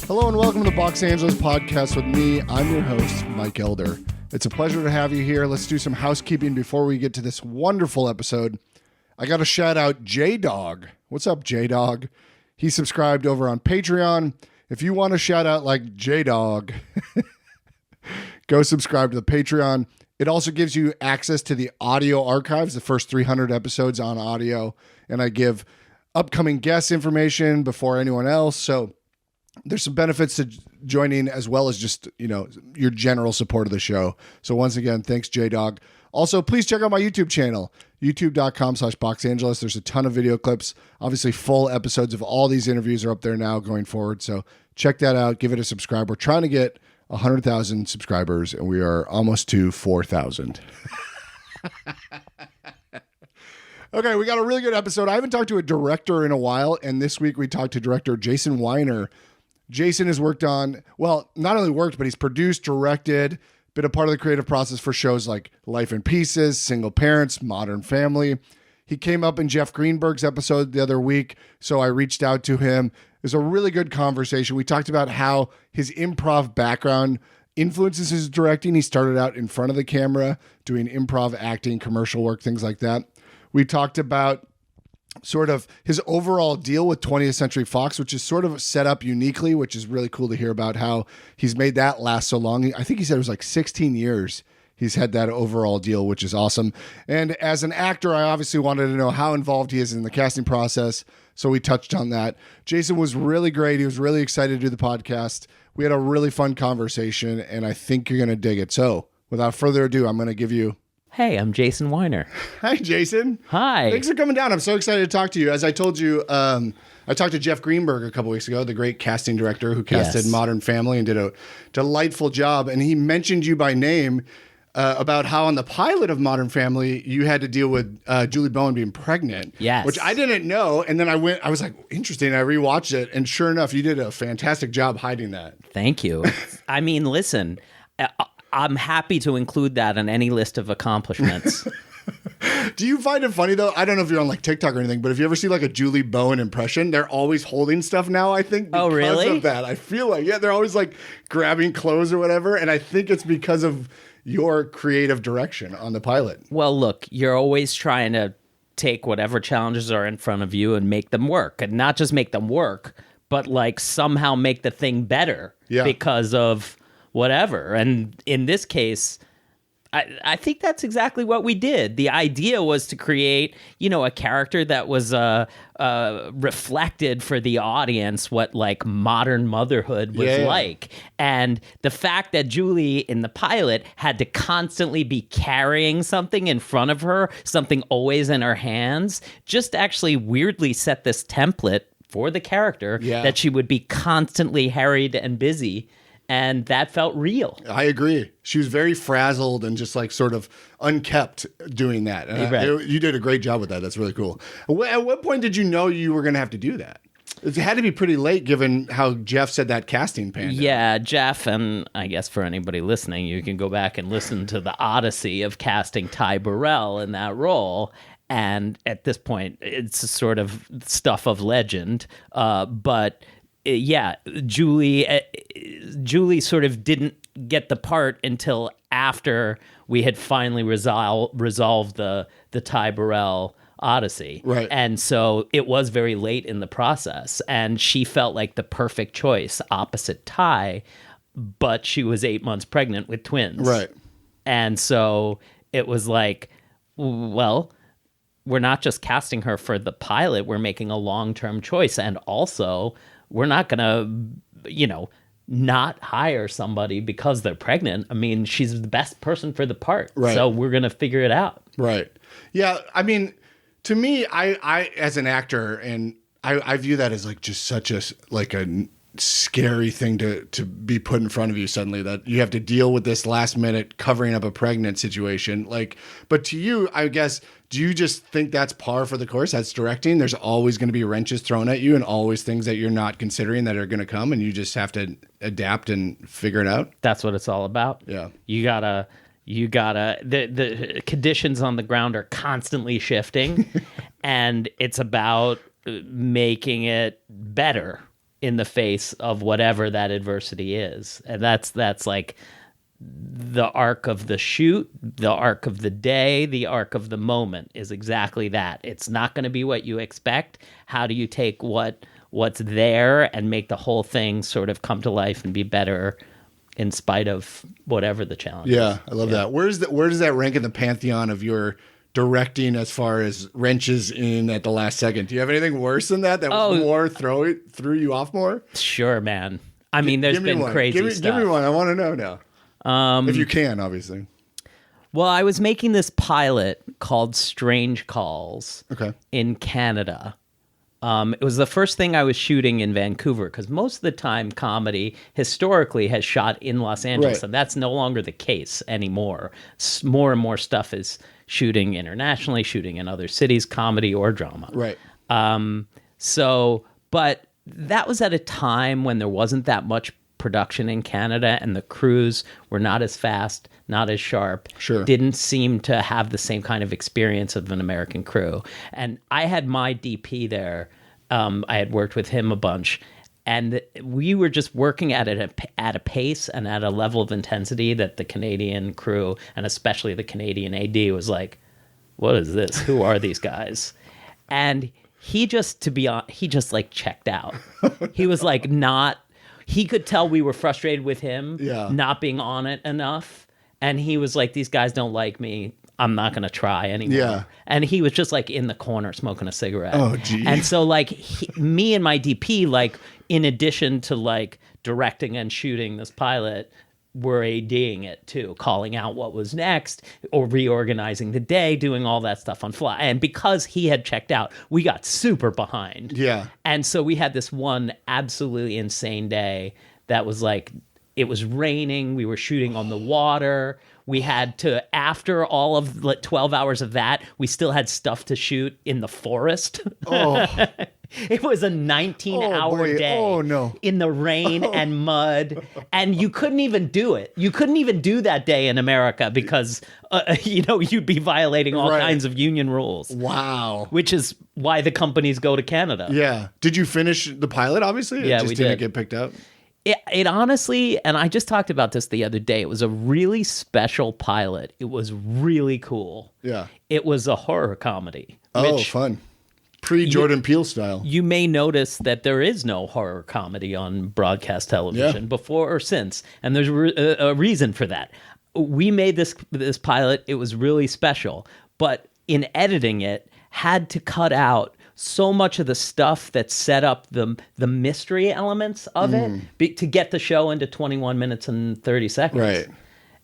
Hello and welcome to the Box Angeles podcast with me. I'm your host, Mike Elder. It's a pleasure to have you here. Let's do some housekeeping before we get to this wonderful episode. I got to shout out J-Dog. What's up, J-Dog? He subscribed over on Patreon. If you want to shout out like J-Dog, go subscribe to the Patreon. It also gives you access to the audio archives, the first 300 episodes on audio, and I give upcoming guest information before anyone else. So there's some benefits to joining as well as just, your general support of the show. So once again, thanks, J-Dog. Also, please check out my YouTube channel, youtube.com/BoxAngeles. There's a ton of video clips. Obviously, full episodes of all these interviews are up there now going forward. So check that out. Give it a subscribe. We're trying to get 100,000 subscribers, and we are almost to 4,000. Okay, we got a really good episode. I haven't talked to a director in a while, and this week we talked to director Jason Weiner. Jason has worked on, well, not only worked, but he's produced, directed, been a part of the creative process for shows like Life in Pieces, Single Parents, Modern Family. He came up in Jeff Greenberg's episode the other week, so I reached out to him. It was a really good conversation. We talked about how his improv background influences his directing. He started out in front of the camera, doing improv acting, commercial work, things like that. We talked about sort of his overall deal with 20th Century Fox, which is sort of set up uniquely, which is really cool to hear about how he's made that last so long. I think he said it was like 16 years he's had that overall deal, which is awesome. And as an actor, I obviously wanted to know how involved he is in the casting process. So we touched on that. Jason was really great. He was really excited to do the podcast. We had a really fun conversation, and I think you're going to dig it. So without further ado, I'm going to give you... Hey, I'm Jason Weiner. Hi, Jason. Hi. Thanks for coming down. I'm so excited to talk to you. As I told you, I talked to Jeff Greenberg a couple weeks ago, the great casting director who casted Modern Family and did a delightful job. And he mentioned you by name about how on the pilot of Modern Family, you had to deal with Julie Bowen being pregnant. Yes. Which I didn't know. And then I was like, interesting. I rewatched it. And sure enough, you did a fantastic job hiding that. Thank you. I mean, listen, I'm happy to include that on any list of accomplishments. Do you find it funny, though? I don't know if you're on like TikTok or anything, but if you ever see like a Julie Bowen impression, they're always holding stuff now, I think, because of that. I feel like, they're always like grabbing clothes or whatever. And I think it's because of your creative direction on the pilot. Well, look, you're always trying to take whatever challenges are in front of you and make them work. And not just make them work, but like somehow make the thing better because of whatever. And in this case, I think that's exactly what we did. The idea was to create, a character that was reflected for the audience what like modern motherhood was like. And the fact that Julie in the pilot had to constantly be carrying something in front of her, something always in her hands, just actually weirdly set this template for the character that she would be constantly harried and busy. And that felt real. I agree. She was very frazzled and just like sort of unkept doing that. And you did a great job with that. That's really cool. At what point did you know you were going to have to do that? It had to be pretty late given how Jeff said that casting pan. Yeah, Jeff, and I guess for anybody listening, you can go back and listen to the odyssey of casting Ty Burrell in that role. And at this point, it's sort of stuff of legend. But... Julie sort of didn't get the part until after we had finally resolved the Ty Burrell odyssey. Right. And so it was very late in the process, and she felt like the perfect choice opposite Ty, but she was 8 months pregnant with twins. Right. And so it was like, well, we're not just casting her for the pilot, we're making a long-term choice, and also... we're not going to, not hire somebody because they're pregnant. I mean, she's the best person for the part. Right. So we're going to figure it out. Right. Yeah. I mean, to me, I as an actor, and I view that as like just such a scary thing to be put in front of you suddenly, that you have to deal with this last minute covering up a pregnant situation. Like, but to you, I guess, do you just think that's par for the course? That's directing. There's always going to be wrenches thrown at you and always things that you're not considering that are going to come, and you just have to adapt and figure it out. That's what it's all about. Yeah. You gotta, the conditions on the ground are constantly shifting and it's about making it better. in the face of whatever that adversity is. And that's like the arc of the shoot, the arc of the day, the arc of the moment is exactly that. It's not going to be what you expect. How do you take what's there and make the whole thing sort of come to life and be better in spite of whatever the challenge is? Yeah, I love that. Where does that rank in the pantheon of your directing as far as wrenches in at the last second? Do you have anything worse than that was more threw you off more? Sure, man. I mean, there's been crazy stuff. Give me one. I want to know now. If you can, obviously. Well, I was making this pilot called Strange Calls in Canada. It was the first thing I was shooting in Vancouver because most of the time comedy historically has shot in Los Angeles, and that's no longer the case anymore. More and more stuff is shooting internationally, shooting in other cities, comedy or drama. Right. But that was at a time when there wasn't that much production in Canada and the crews were not as fast, not as sharp, didn't seem to have the same kind of experience of an American crew. And I had my DP there. I had worked with him a bunch, and we were just working at it at a pace and at a level of intensity that the Canadian crew, and especially the Canadian AD, was like, what is this? Who are these guys? And he just like checked out. He was like he could tell we were frustrated with him not being on it enough. And he was like, these guys don't like me. I'm not going to try anymore. Yeah. And he was just like in the corner smoking a cigarette. Oh, geez. And so like me and my DP, like in addition to like directing and shooting this pilot, were ADing it too, calling out what was next or reorganizing the day, doing all that stuff on fly. And because he had checked out, we got super behind. Yeah. And so we had this one absolutely insane day that was like, it was raining. We were shooting on the water. We had to, after all of like 12 hours of that, we still had stuff to shoot in the forest. Oh. It was a 19-hour day in the rain and mud, and you couldn't even do it. You couldn't even do that day in America because, you'd be violating all kinds of union rules. Wow. Which is why the companies go to Canada. Yeah. Did you finish the pilot, obviously? Yeah, it just we didn't did. get picked up? It honestly, and I just talked about this the other day, it was a really special pilot. It was really cool. Yeah. It was a horror comedy. Fun. Pre-Jordan Peele style. You may notice that there is no horror comedy on broadcast television before or since, and there's a reason for that. We made this pilot. It was really special, but in editing it, had to cut out so much of the stuff that set up the mystery elements of it to get the show into 21 minutes and 30 seconds. Right.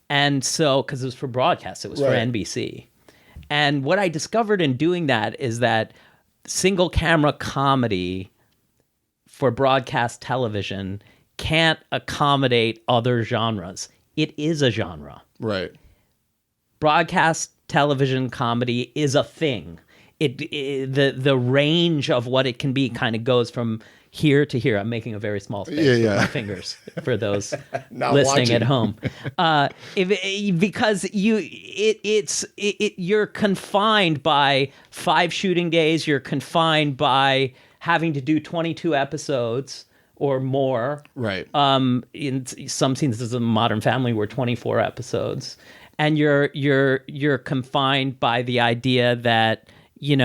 And so, because it was for broadcast, it was for NBC. And what I discovered in doing that is that single camera comedy for broadcast television can't accommodate other genres. It is a genre. Right. Broadcast television comedy is a thing. The range of what it can be kind of goes from here to here. I'm making a very small space with my fingers for those listening at home. Because you're confined by 5 shooting days. You're confined by having to do 22 episodes or more. Right. In some scenes, there's a Modern Family were 24 episodes, and you're confined by the idea that you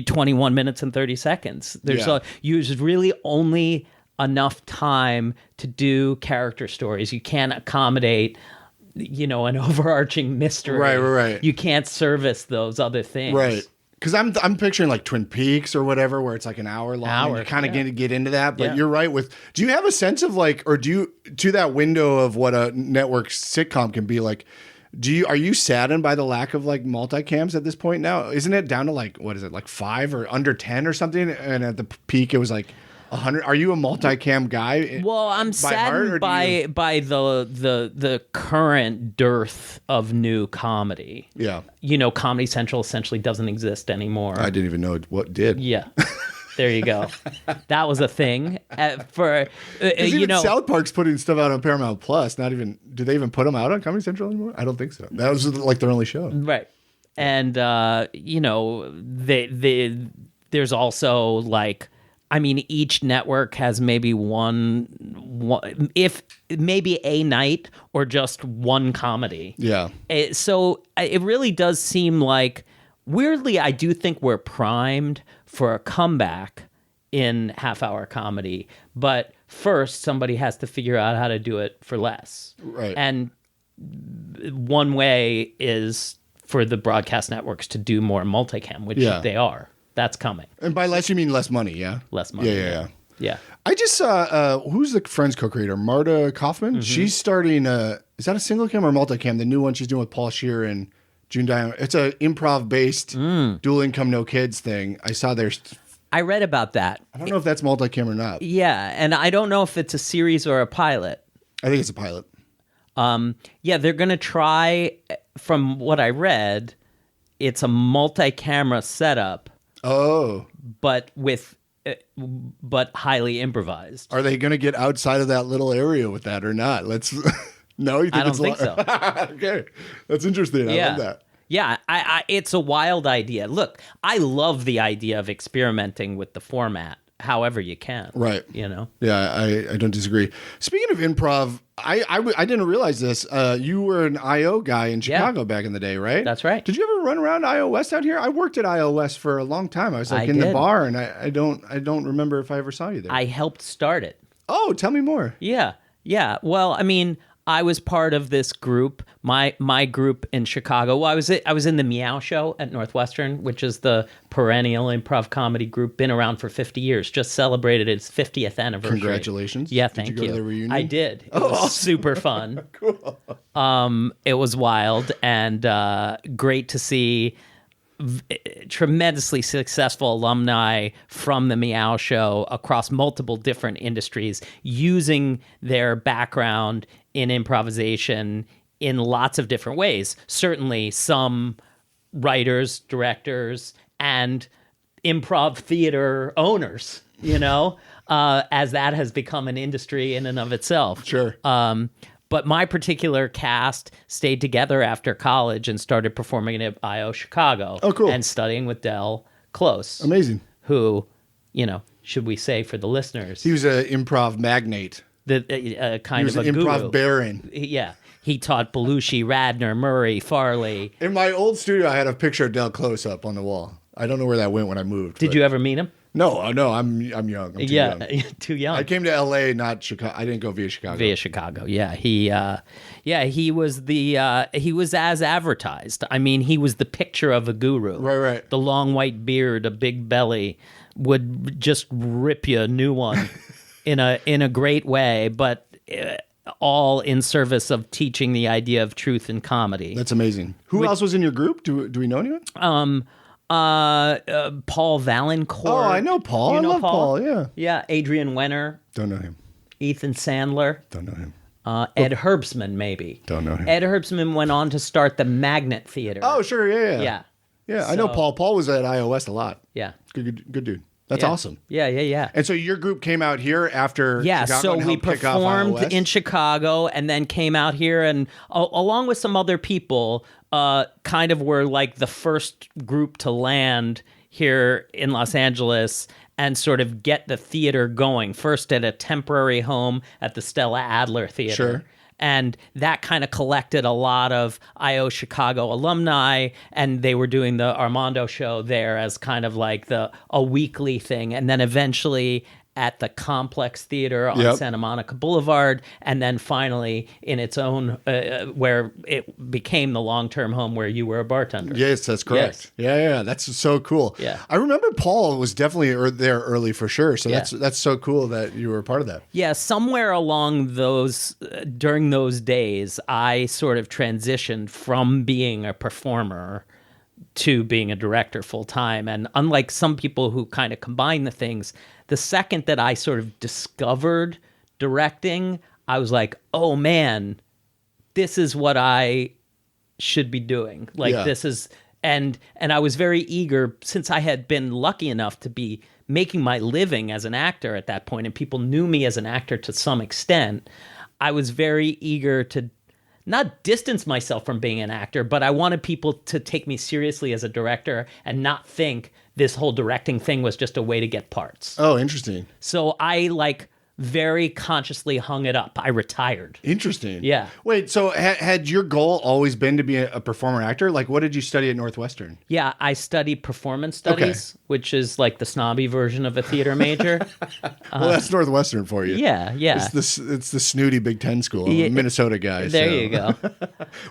21 minutes and 30 seconds. There's really only enough time to do character stories. You can't accommodate, an overarching mystery. Right. You can't service those other things. Right. Because I'm picturing like Twin Peaks or whatever, where it's like an hour long. You kind of get into that, but you're right. Do you have a sense of to that window of what a network sitcom can be like? Are you saddened by the lack of like multicams at this point now? Isn't it down to like, what is it, like 5 or under 10 or something? And at the peak, it was like 100. Are you a multicam guy? Well, I'm saddened by the current dearth of new comedy. Yeah. Comedy Central essentially doesn't exist anymore. I didn't even know what did. Yeah. There you go. That was a thing South Park's putting stuff out on Paramount Plus. Do they even put them out on Comedy Central anymore? I don't think so. That was like their only show. Right. And, there's also like I mean, each network has maybe one, if maybe a night or just one comedy. Yeah. So it really does seem like, weirdly, I do think we're primed for a comeback in half-hour comedy. But first, somebody has to figure out how to do it for less. Right. And one way is for the broadcast networks to do more multicam, which they are. That's coming. And by less, you mean less money, yeah? Less money. Yeah. I just saw, who's the Friends co-creator? Marta Kaufman? She's starting, is that a single cam or multicam? The new one she's doing with Paul Scheer and June Diamond. It's a improv-based dual income, no kids thing. I saw there's... I read about that. I don't know if that's multicam or not. Yeah, and I don't know if it's a series or a pilot. I think it's a pilot. Yeah, they're going to try, from what I read, it's a multi-camera setup. Oh. But highly improvised. Are they going to get outside of that little area with that or not? Let's... No, you think I don't think so. Okay. That's interesting. I love that. Yeah, it's a wild idea. Look, I love the idea of experimenting with the format however you can. Right. You know? Yeah, I don't disagree. Speaking of improv, I didn't realize this. You were an IO guy in Chicago back in the day, right? That's right. Did you ever run around IO West out here? I worked at IO West for a long time. I was like in the bar, and I don't remember if I ever saw you there. I helped start it. Oh, tell me more. Yeah. Well, I mean, I was part of this group, my group in Chicago. Well, I was in the Meow Show at Northwestern, which is the perennial improv comedy group, been around for 50 years, just celebrated its 50th anniversary. Congratulations. Yeah, thank you. Did you go to the reunion? I did. It was super fun. Cool. It was wild and great to see tremendously successful alumni from the Meow Show across multiple different industries using their background in improvisation in lots of different ways. Certainly some writers, directors, and improv theater owners, you know, as that has become an industry in and of itself. Sure. But my particular cast stayed together after college and started performing at IO Chicago. Oh, cool. And studying with Del Close. Amazing. Who, you know, should we say for the listeners? He was an improv magnate. Kind He of was a an improv guru. baron. Yeah. He taught Belushi, Radner, Murray, Farley. In my old studio, I had a picture of Del Close up on the wall. I don't know where that went when I moved. Did you ever meet him? No, I'm young. I'm too young. Too young. I came to LA, not Chicago. I didn't go via Chicago. Via Chicago, yeah. He was he was as advertised. I mean, he was the picture of a guru. Right. The long white beard, a big belly, would just rip you a new one in a great way, but all in service of teaching the idea of truth and comedy. That's amazing. Who else was in your group? Do we know anyone? Paul Valancourt. Oh, I know Paul. You know I love Paul. Yeah. Yeah, Adrian Wenner, Don't know him. Ethan Sandler. Don't know him. Ed Herbsman, maybe. Don't know him. Ed Herbsman went on to start the Magnet Theater. Oh, sure. Yeah. Yeah. Yeah, I know Paul. Paul was at iOS a lot. Yeah. Good dude. That's Yeah. awesome. Yeah. And so your group came out here after Yeah, Chicago so and we helped kick off performed iOS? in Chicago and then came out here and along with some other people, kind of were like the first group to land here in Los Angeles and sort of get the theater going. First at a temporary home at the Stella Adler Theater. Sure. And that kind of collected a lot of IO Chicago alumni, and they were doing the Armando show there as kind of like a weekly thing. And then eventually at the Complex Theater on Santa Monica Boulevard, and then finally in its own, where it became the long-term home where you were a bartender. Yes, that's correct. Yes. Yeah, that's so cool. Yeah. I remember Paul was definitely there early for sure. So Yeah. that's so cool that you were a part of that. Yeah, somewhere along those, during those days, I sort of transitioned from being a performer to being a director full time. And unlike some people who kind of combine the things, the second that I sort of discovered directing, I was like, oh man, this is what I should be doing. Like this is, and I was very eager, since I had been lucky enough to be making my living as an actor at that point, and people knew me as an actor to some extent. I was very eager to not distance myself from being an actor, but I wanted people to take me seriously as a director and not think this whole directing thing was just a way to get parts. Oh, interesting. So I very consciously hung it up. I retired. Interesting. Yeah. Wait, so had your goal always been to be a performer actor? Like, what did you study at Northwestern? Yeah, I studied performance studies, which is like the snobby version of a theater major. Well, that's Northwestern for you. Yeah. It's the snooty Big Ten school. I'm a Minnesota guy. There you go.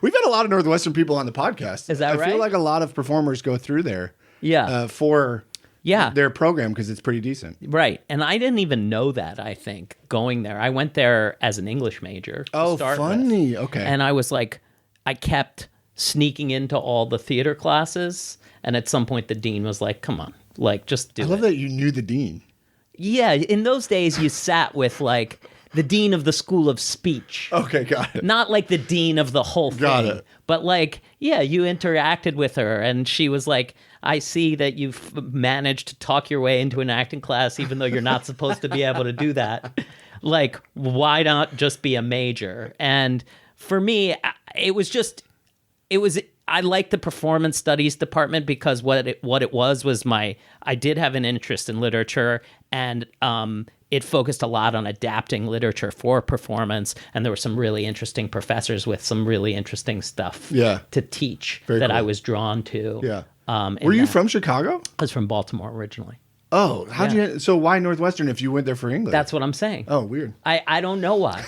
We've had a lot of Northwestern people on the podcast. Is that right? I feel like a lot of performers go through there. Yeah. For Yeah. their program because it's pretty decent. Right. And I didn't even know that, I think, going there. I went there as an English major. Oh, funny. With. Okay. And I was like, I kept sneaking into all the theater classes. And at some point, the dean was like, come on, just do it. I love that you knew the dean. Yeah. In those days, you sat with the dean of the School of Speech. Okay, got it. Not like the dean of the whole thing. Got it. But you interacted with her and she was like, I see that you've managed to talk your way into an acting class, even though you're not supposed to be able to do that. Why not just be a major? And for me, I liked the performance studies department because what it was I did have an interest in literature, and it focused a lot on adapting literature for performance, and there were some really interesting professors with some really interesting stuff to teach Very that cool. I was drawn to. Yeah. Were you from Chicago? I was from Baltimore originally. Oh, so why Northwestern if you went there for English? That's what I'm saying. Oh, weird. I don't know why.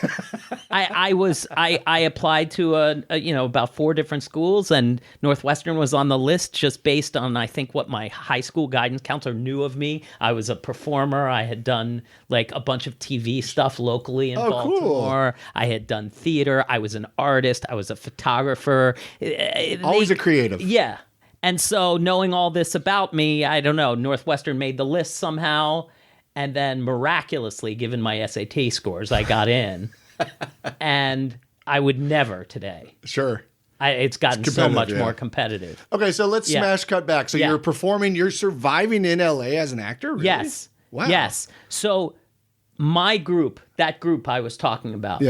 I applied to about 4 different schools, and Northwestern was on the list just based on, I think, what my high school guidance counselor knew of me. I was a performer. I had done a bunch of TV stuff locally in Baltimore. Cool. I had done theater. I was an artist. I was a photographer. Always a creative. Yeah. And so knowing all this about me, I don't know, Northwestern made the list somehow. And then miraculously, given my SAT scores, I got in. And I would never today. Sure. It's gotten so much more competitive. Okay, so let's smash cut back. So you're performing, you're surviving in LA as an actor? Really? Yes. Wow. Yes. So my group, that group I was talking about,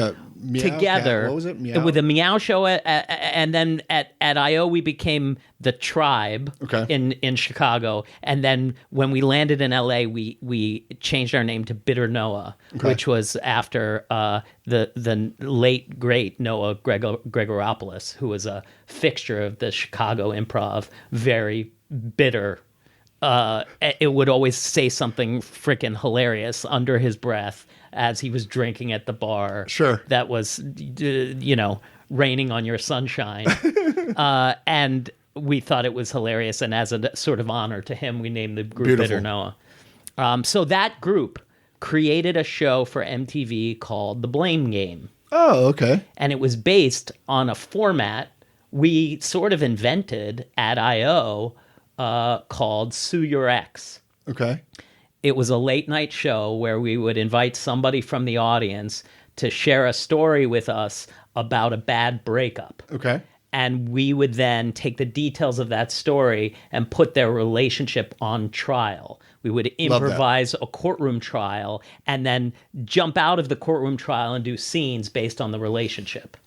together, what was it? Meow? With a Meow show, and then at IO we became the Tribe in Chicago, and then when we landed in LA, we changed our name to Bitter Noah, which was after the late great Noah Gregoropoulos, who was a fixture of the Chicago improv, very bitter. It would always say something freaking hilarious under his breath as he was drinking at the bar. Sure. That was, raining on your sunshine. And we thought it was hilarious. And as a sort of honor to him, we named the group Bitter Noah. So that group created a show for MTV called The Blame Game. Oh, okay. And it was based on a format we sort of invented at IO called Sue Your Ex. Okay. It was a late night show where we would invite somebody from the audience to share a story with us about a bad breakup. Okay. And we would then take the details of that story and put their relationship on trial. We would improvise a courtroom trial and then jump out of the courtroom trial and do scenes based on the relationship.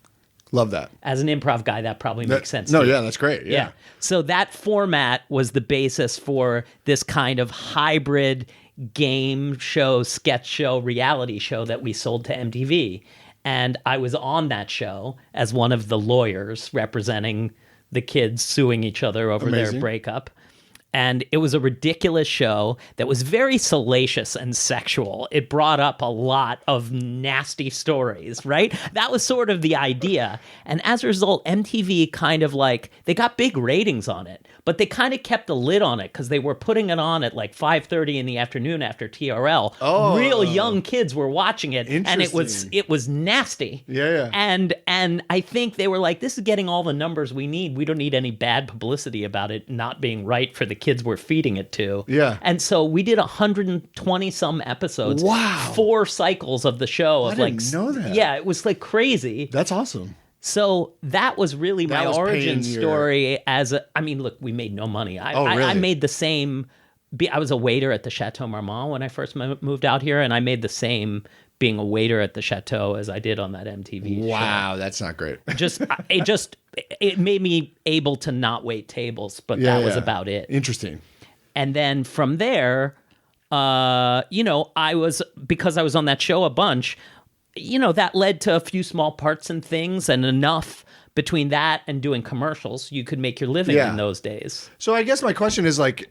Love that. As an improv guy, that probably makes sense. No, yeah, that's great. Yeah. So that format was the basis for this kind of hybrid game show, sketch show, reality show that we sold to MTV. And I was on that show as one of the lawyers representing the kids suing each other over their breakup. And it was a ridiculous show that was very salacious and sexual. It brought up a lot of nasty stories, right? That was sort of the idea. And as a result, MTV kind of they got big ratings on it, but they kind of kept a lid on it because they were putting it on at 5:30 in the afternoon after TRL. Oh. Real young kids were watching it, and it was nasty. Yeah. And I think they were like, this is getting all the numbers we need. We don't need any bad publicity about it not being right for the kids we're feeding it to. Yeah. And so we did 120 some episodes. Wow. 4 cycles of the show. I didn't know that. Yeah, it was crazy. That's awesome. So that was really my origin story look, we made no money. I made the same, I was a waiter at the Chateau Marmont when I first moved out here, and I made the same being a waiter at the chateau as I did on that MTV show. Wow, that's not great. It made me able to not wait tables, but that was about it. Interesting. And then from there, because I was on that show a bunch, that led to a few small parts and things, and enough between that and doing commercials, you could make your living in those days. So I guess my question is like,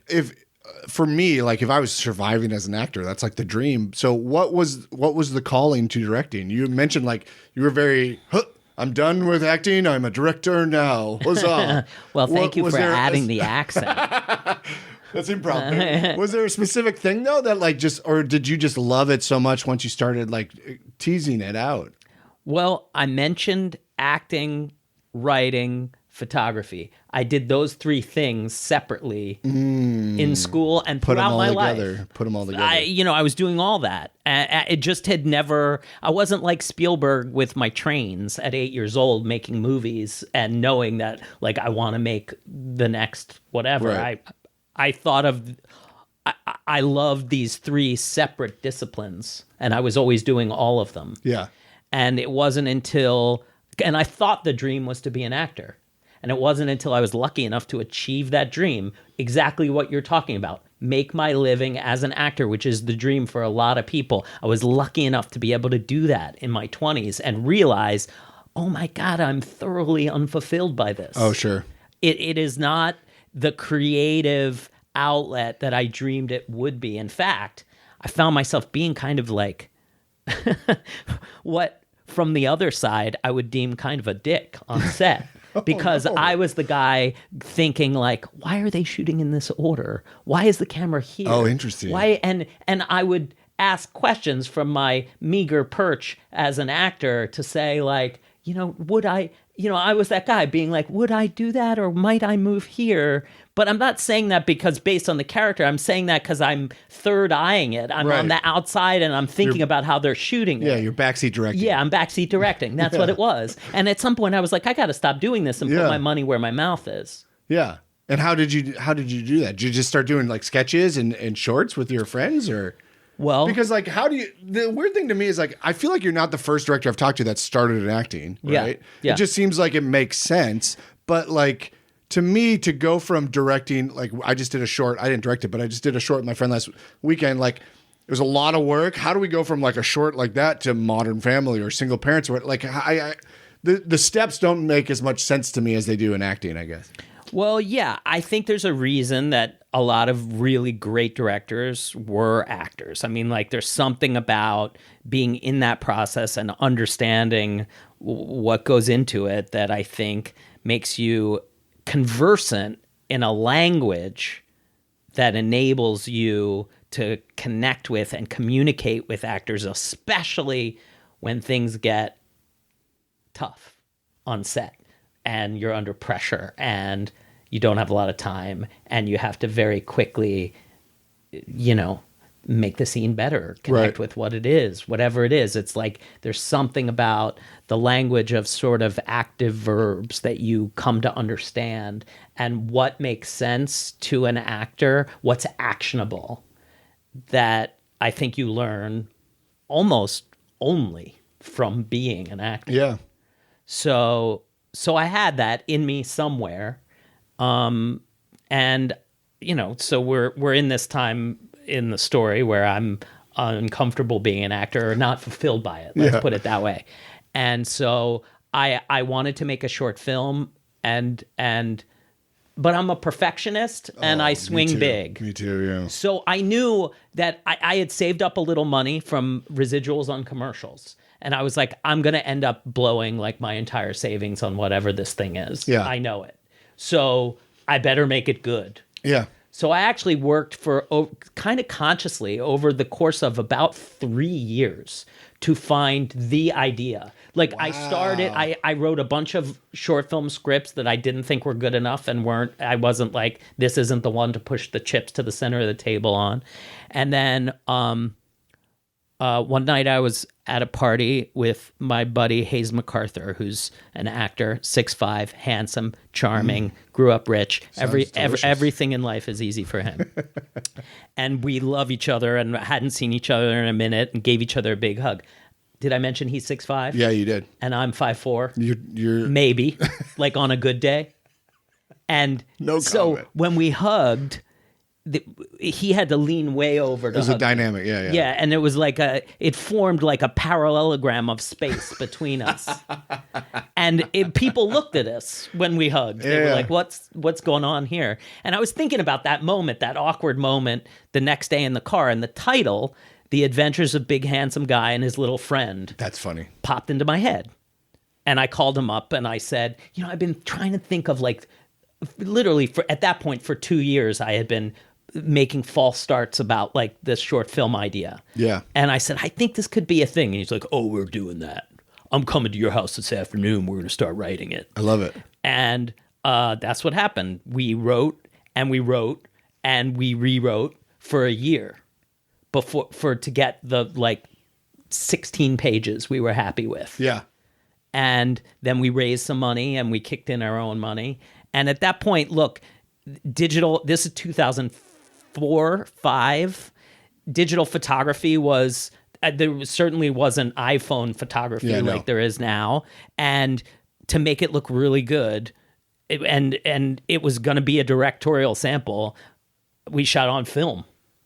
for me, like if I was surviving as an actor, that's like the dream. So what was the calling to directing? You mentioned like you were very, I'm done with acting. I'm a director now. Huzzah. Well, thank you for adding the accent. That's improv. Was there a specific thing though that like or did you just love it so much once you started like teasing it out? Well, I mentioned acting, writing, photography. I did those 3 things separately in school and throughout my life. Put them all together. I was doing all that. It just had never. I wasn't like Spielberg with my trains at 8 years old, making movies and knowing that like I want to make the next whatever. Right. I thought of. I loved these 3 separate disciplines, and I was always doing all of them. Yeah. And it wasn't until, and I thought the dream was to be an actor. And it wasn't until I was lucky enough to achieve that dream, exactly what you're talking about, make my living as an actor, which is the dream for a lot of people. I was lucky enough to be able to do that in my 20s and realize, oh my God, I'm thoroughly unfulfilled by this. Oh, sure. It is not the creative outlet that I dreamed it would be. In fact, I found myself being kind of like what from the other side I would deem kind of a dick on set. Because I was the guy thinking like, why are they shooting in this order? Why is the camera here? Oh, interesting. Why? And I would ask questions from my meager perch as an actor to say like, would I, I was that guy being like, would I do that or might I move here? But I'm not saying that because based on the character. I'm saying that because I'm third eyeing it. I'm on the outside and I'm thinking about how they're shooting it. Yeah, you're backseat directing. Yeah, I'm backseat directing. That's what it was. And at some point I was like, I got to stop doing this and put my money where my mouth is. Yeah. And how did you do that? Did you just start doing like sketches and shorts with your friends or? Well, because like, the weird thing to me is like, I feel like you're not the first director I've talked to that started in acting, right? Yeah. It just seems like it makes sense. But like, to me, to go from directing, like I just did a short, I didn't direct it, but I just did a short with my friend last weekend. Like it was a lot of work. How do we go from like a short like that to Modern Family or Single Parents? Or like the steps don't make as much sense to me as they do in acting, I guess. Well, yeah, I think there's a reason that a lot of really great directors were actors. I mean, like there's something about being in that process and understanding what goes into it that I think makes you conversant in a language that enables you to connect with and communicate with actors, especially when things get tough on set and you're under pressure and you don't have a lot of time and you have to very quickly, make the scene better, connect with what it is, whatever it is. It's like there's something about the language of sort of active verbs that you come to understand and what makes sense to an actor, what's actionable, that I think you learn almost only from being an actor. Yeah. So I had that in me somewhere. So we're in this time in the story where I'm uncomfortable being an actor or not fulfilled by it. Let's put it that way. And so I wanted to make a short film but I'm a perfectionist and I swing big. Me too, yeah. So I knew that I had saved up a little money from residuals on commercials. And I was like, I'm going to end up blowing like my entire savings on whatever this thing is. Yeah. I know it. So I better make it good. Yeah. So I actually worked for kind of consciously over the course of about 3 years to find the idea. Like I wrote a bunch of short film scripts that I didn't think were good enough and I wasn't like, this isn't the one to push the chips to the center of the table on. And then One night I was at a party with my buddy Hayes MacArthur, who's an actor, 6'5", handsome, charming, grew up rich. Everything in life is easy for him. And we love each other and hadn't seen each other in a minute and gave each other a big hug. Did I mention he's 6'5"? Yeah, you did. And I'm 5'4". You're maybe, like on a good day. And so comment. when we hugged, he had to lean way over to It was hug a dynamic, yeah. Yeah, and it was like it formed like a parallelogram of space between us. And people looked at us when we hugged. They were like, what's going on here? And I was thinking about that moment, that awkward moment the next day in the car, and the title, The Adventures of Big Handsome Guy and His Little Friend. That's funny. Popped into my head. And I called him up and I said, I've been trying to think of like, literally at that point for 2 years, I had been making false starts about like this short film idea. Yeah. And I said, I think this could be a thing. And he's like, oh, we're doing that. I'm coming to your house this afternoon. We're going to start writing it. I love it. And that's what happened. We wrote and we wrote and we rewrote for a year to get the like 16 pages we were happy with. Yeah. And then we raised some money and we kicked in our own money. And at that point, look, digital, this is 2004, 5. Digital photography was, there certainly wasn't iPhone photography like there is now. And to make it look really good, and it was going to be a directorial sample, we shot on film,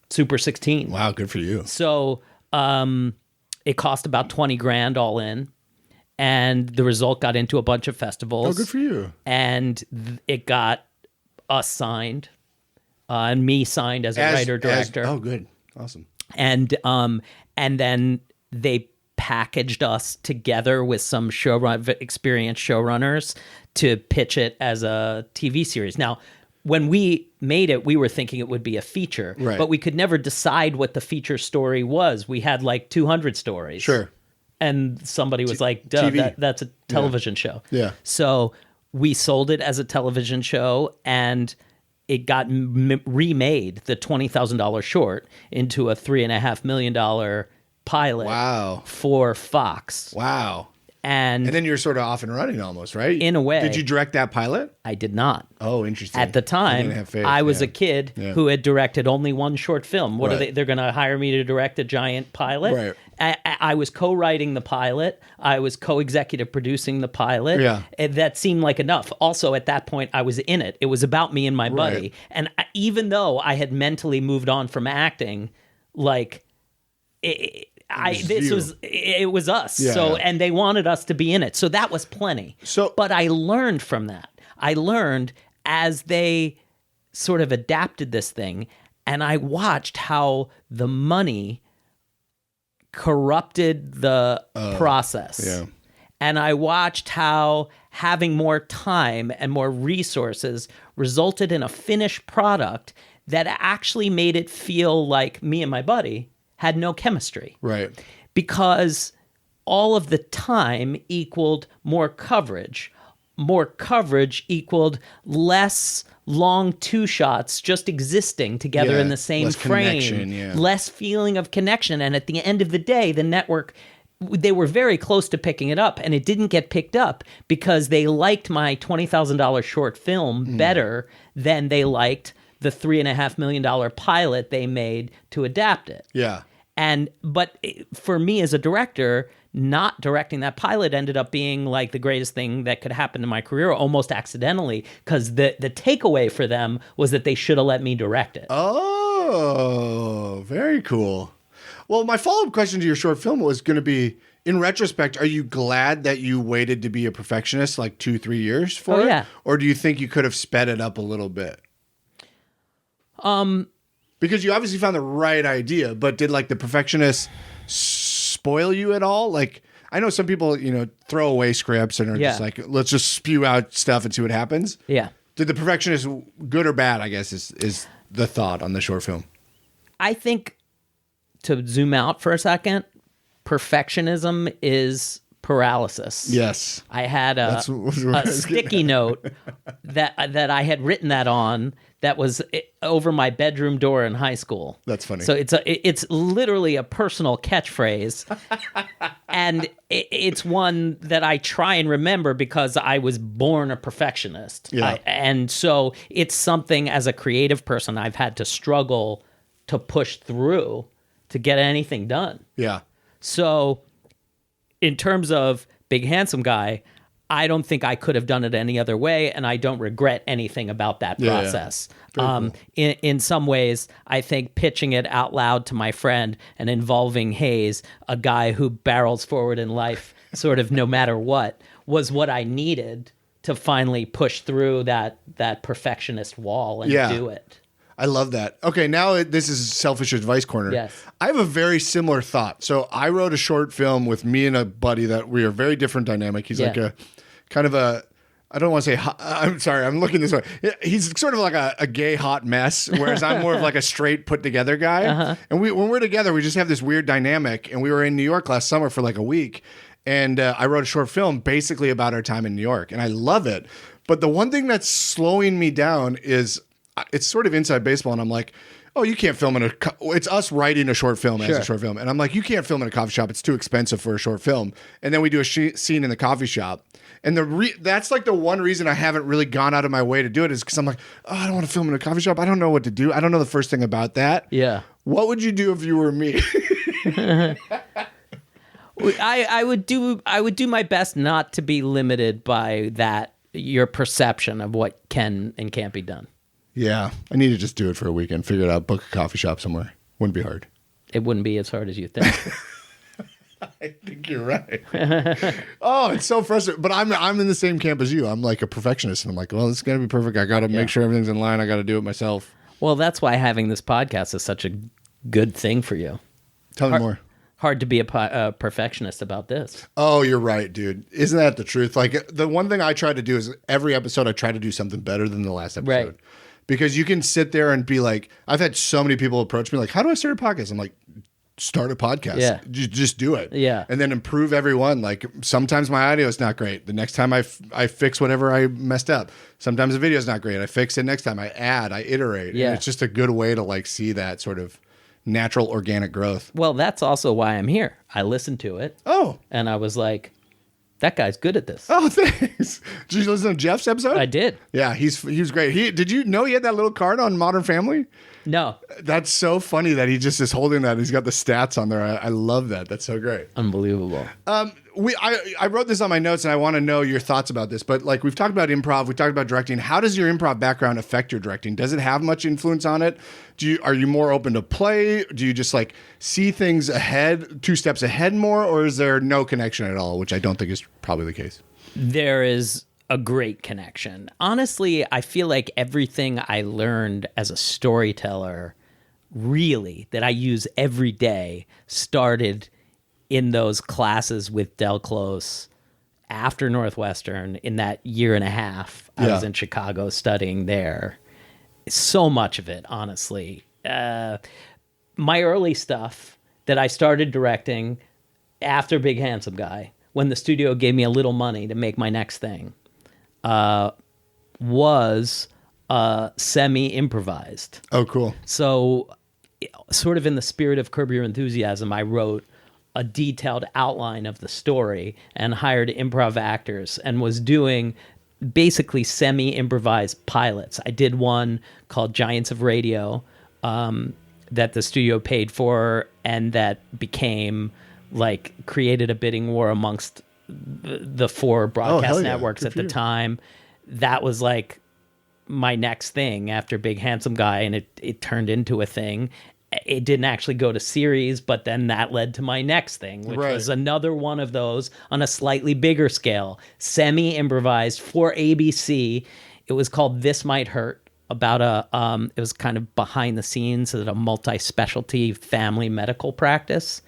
Super 16. Wow, good for you. So it cost about 20 grand all in. And the result got into a bunch of festivals. Oh, good for you. And it got us signed, and me signed as a writer-director. Oh, good. Awesome. And then they packaged us together with some experienced showrunners to pitch it as a TV series. Now, when we made it, we were thinking it would be a feature, right, but we could never decide what the feature story was. We had like 200 stories. Sure. And somebody was like, duh, that's a television show. Yeah. So we sold it as a television show, and it got remade, the $20,000 short, into a $3.5 million pilot. Wow. For Fox. Wow. And then you're sort of off and running almost, right? In a way. Did you direct that pilot? I did not. Oh, interesting. At the time, I was a kid who had directed only one short film. What are they? They're going to hire me to direct a giant pilot? Right. I was co-writing the pilot. I was co-executive producing the pilot. Yeah. That seemed like enough. Also, at that point, I was in it. It was about me and my buddy. And even though I had mentally moved on from acting, like it was us. And they wanted us to be in it. So that was plenty. But I learned from that. I learned as they sort of adapted this thing, and I watched how the money corrupted the process. Yeah. And I watched how having more time and more resources resulted in a finished product that actually made it feel like me and my buddy had no chemistry. Right. Because all of the time equaled more coverage. More coverage equaled less long two shots just existing together in the same frame. Less feeling of connection. And at the end of the day, the network, they were very close to picking it up, and it didn't get picked up because they liked my $20,000 short film better than they liked the $3.5 million pilot they made to adapt it. Yeah. But for me as a director, not directing that pilot ended up being like the greatest thing that could happen to my career, almost accidentally, because the takeaway for them was that they should have let me direct it. Oh, very cool. Well, my follow-up question to your short film was going to be, in retrospect, are you glad that you waited to be a perfectionist like 2-3 years for it? Yeah. Or do you think you could have sped it up a little bit? Because you obviously found the right idea, but did like the perfectionist spoil you at all? Like, I know some people, throw away scripts and are just like, let's just spew out stuff and see what happens. Yeah. Did the perfectionist, good or bad, I guess, is the thought on the short film? I think, to zoom out for a second, perfectionism is paralysis. Yes. I had That's what I a was getting sticky note that I had written that on that was over my bedroom door in high school. That's funny. So it's literally a personal catchphrase, and it's one that I try and remember because I was born a perfectionist. Yeah. And so it's something as a creative person I've had to struggle to push through to get anything done. Yeah. So in terms of Big Handsome Guy, I don't think I could have done it any other way, and I don't regret anything about that process. Cool. In some ways, I think pitching it out loud to my friend and involving Hayes, a guy who barrels forward in life sort of no matter what, was what I needed to finally push through that perfectionist wall and do it. I love that. Okay, now this is Selfish Advice Corner. Yes. I have a very similar thought. So I wrote a short film with me and a buddy that we are very different dynamic. He's like a kind of a, I don't want to say, I'm sorry, I'm looking this way. He's sort of like a gay hot mess, whereas I'm more of like a straight put together guy. Uh-huh. And when we're together, we just have this weird dynamic. And we were in New York last summer for like a week. And I wrote a short film basically about our time in New York. And I love it. But the one thing that's slowing me down is it's sort of inside baseball. And I'm like, oh, you can't film in it's us writing a short film as a short film. And I'm like, you can't film in a coffee shop. It's too expensive for a short film. And then we do a scene in the coffee shop. And that's like the one reason I haven't really gone out of my way to do it is because I'm like, oh, I don't want to film in a coffee shop. I don't know what to do. I don't know the first thing about that. Yeah. What would you do if you were me? I would do my best not to be limited by that, your perception of what can and can't be done. Yeah. I need to just do it for a weekend. Figure it out. Book a coffee shop somewhere. Wouldn't be hard. It wouldn't be as hard as you think. I think you're right. Oh, it's so frustrating. But I'm in the same camp as you. I'm like a perfectionist. And I'm like, well, this is going to be perfect. I got to make sure everything's in line. I got to do it myself. Well, that's why having this podcast is such a good thing for you. Tell me more. Hard to be a perfectionist about this. Oh, you're right, dude. Isn't that the truth? Like the one thing I try to do is every episode I try to do something better than the last episode. Right. Because you can sit there and be like, I've had so many people approach me like, how do I start a podcast? I'm like, start a podcast. Yeah. Just do it. Yeah. And then improve every one. Like sometimes my audio is not great. The next time I fix whatever I messed up. Sometimes the video is not great. I fix it next time. I add, I iterate. Yeah. And it's just a good way to like see that sort of natural organic growth. Well, that's also why I'm here. I listened to it. Oh. And I was like, that guy's good at this. Oh, thanks. Did you listen to Jeff's episode? I did. Yeah, he was great. Did you know he had that little card on Modern Family? No. That's so funny that he just is holding that. He's got the stats on there. I love that. That's so great. Unbelievable. I wrote this on my notes, and I want to know your thoughts about this. But like we've talked about improv, we talked about directing. How does your improv background affect your directing? Does it have much influence on it? Are you more open to play? Do you just like see things ahead, 2 steps ahead more, or is there no connection at all? Which I don't think is probably the case. There is a great connection. Honestly, I feel like everything I learned as a storyteller, really, that I use every day, started in those classes with Del Close after Northwestern in that year and a half. I was in Chicago studying there. So much of it, honestly. My early stuff that I started directing after Big Handsome Guy, when the studio gave me a little money to make my next thing, was semi-improvised. Oh, cool. So sort of in the spirit of Curb Your Enthusiasm, I wrote a detailed outline of the story and hired improv actors and was doing basically semi-improvised pilots. I did one called Giants of Radio that the studio paid for and that became like created a bidding war amongst the 4 broadcast networks at the time. That was like my next thing after Big Handsome Guy, and it turned into a thing. It didn't actually go to series, but then that led to my next thing, which was another one of those on a slightly bigger scale, semi-improvised for ABC. It was called This Might Hurt, about it was kind of behind the scenes at a multi-specialty family medical practice.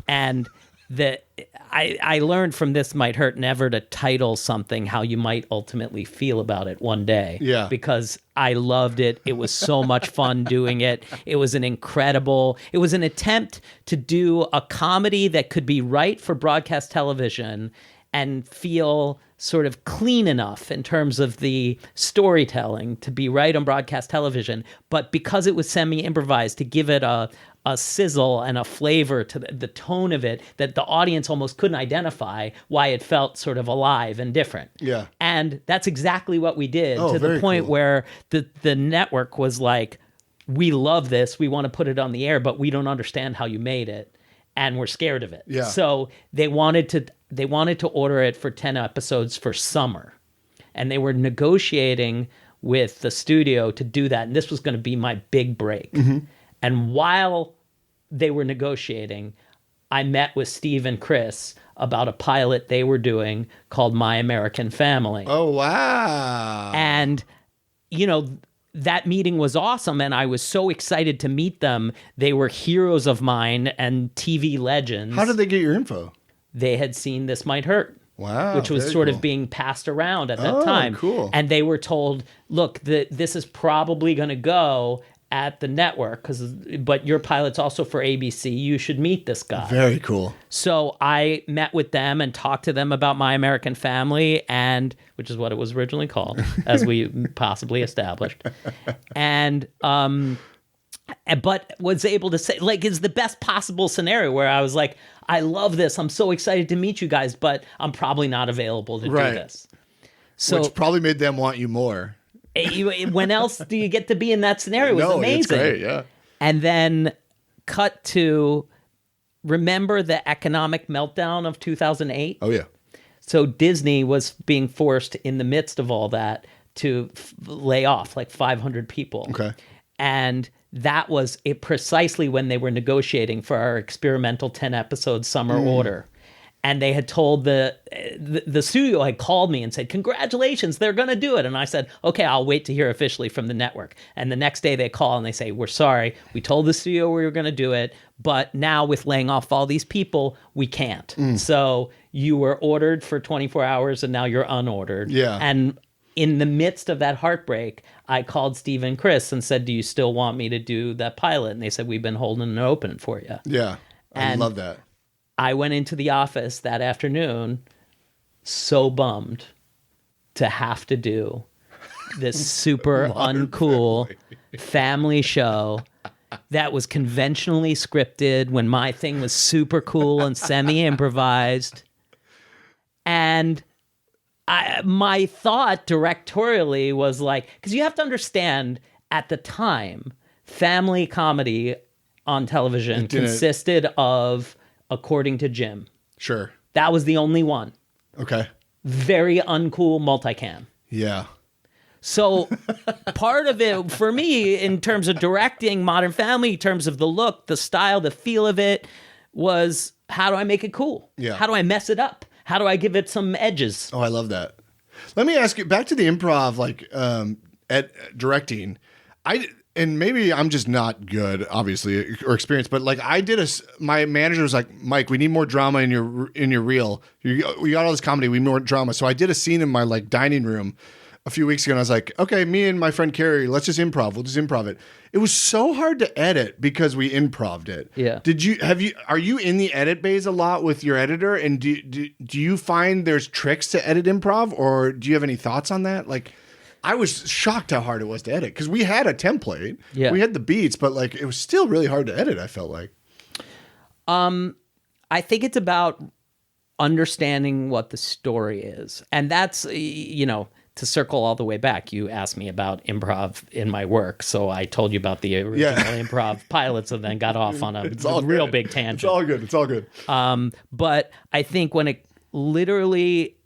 And that I learned from This Might Hurt never to title something how you might ultimately feel about it one day. Yeah. Because I loved it. It was so much fun doing it. It was an attempt to do a comedy that could be right for broadcast television and feel sort of clean enough in terms of the storytelling to be right on broadcast television, but because it was semi-improvised, to give it a sizzle and a flavor to the tone of it that the audience almost couldn't identify why it felt sort of alive and different. Yeah. And that's exactly what we did, to the very point cool. where the network was like, we love this, we want to put it on the air, but we don't understand how you made it, and we're scared of it. Yeah. So they wanted to order it for 10 episodes for summer. And they were negotiating with the studio to do that. And this was going to be my big break. And while they were negotiating, I met with Steve and Chris about a pilot they were doing called My American Family. Oh, wow. And, that meeting was awesome, and I was so excited to meet them. They were heroes of mine and TV legends. How did they get your info? They had seen This Might Hurt. Wow. Which was very sort cool. of being passed around at that time. Cool. And they were told, look, this is probably going to go at the network, but your pilot's also for ABC. You should meet this guy. Very cool. So I met with them and talked to them about My American Family, which is what it was originally called, as we possibly established. And but was able to say, like, it's the best possible scenario where I was like, I love this. I'm so excited to meet you guys, but I'm probably not available to do this. So, which probably made them want you more. When else do you get to be in that scenario? It was amazing. It's great, yeah. And then cut to, remember the economic meltdown of 2008? Oh, yeah. So Disney was being forced in the midst of all that to lay off like 500 people. Okay. And that was precisely when they were negotiating for our experimental 10-episode summer order. And they had told the studio had called me and said, congratulations, they're going to do it. And I said, okay, I'll wait to hear officially from the network. And the next day they call and they say, we're sorry. We told the studio we were going to do it, but now with laying off all these people, we can't. So you were ordered for 24 hours and now you're unordered. Yeah. And in the midst of that heartbreak, I called Steve and Chris and said, do you still want me to do that pilot? And they said, we've been holding it open for you. Yeah. I And love that. I went into the office that afternoon so bummed to have to do this super uncool family show that was conventionally scripted when my thing was super cool and semi-improvised. And my thought directorially was like, because you have to understand, at the time, family comedy on television consisted of According to Jim. Sure. That was the only one. Okay. Very uncool multicam. Yeah. So part of it for me, in terms of directing Modern Family, in terms of the look, the style, the feel of it, was how do I make it cool? Yeah. How do I mess it up? How do I give it some edges? Oh, I love that. Let me ask you, back to the improv, like at directing. And maybe I'm just not good, obviously, or experienced, but like my manager was like, Mike, we need more drama in your reel. We got all this comedy, we need more drama. So I did a scene in my like dining room a few weeks ago, and I was like, okay, me and my friend Carrie, let's just improv. We'll just improv it. It was so hard to edit because we improved it. Yeah. Are you in the edit bays a lot with your editor? And do you find there's tricks to edit improv, or do you have any thoughts on that? Like, I was shocked how hard it was to edit because we had a template. Yeah. We had the beats, but like it was still really hard to edit, I felt like. I think it's about understanding what the story is. And that's, to circle all the way back, you asked me about improv in my work. So I told you about the original improv pilots and then got off on a real big tangent. It's all good. But I think when it literally,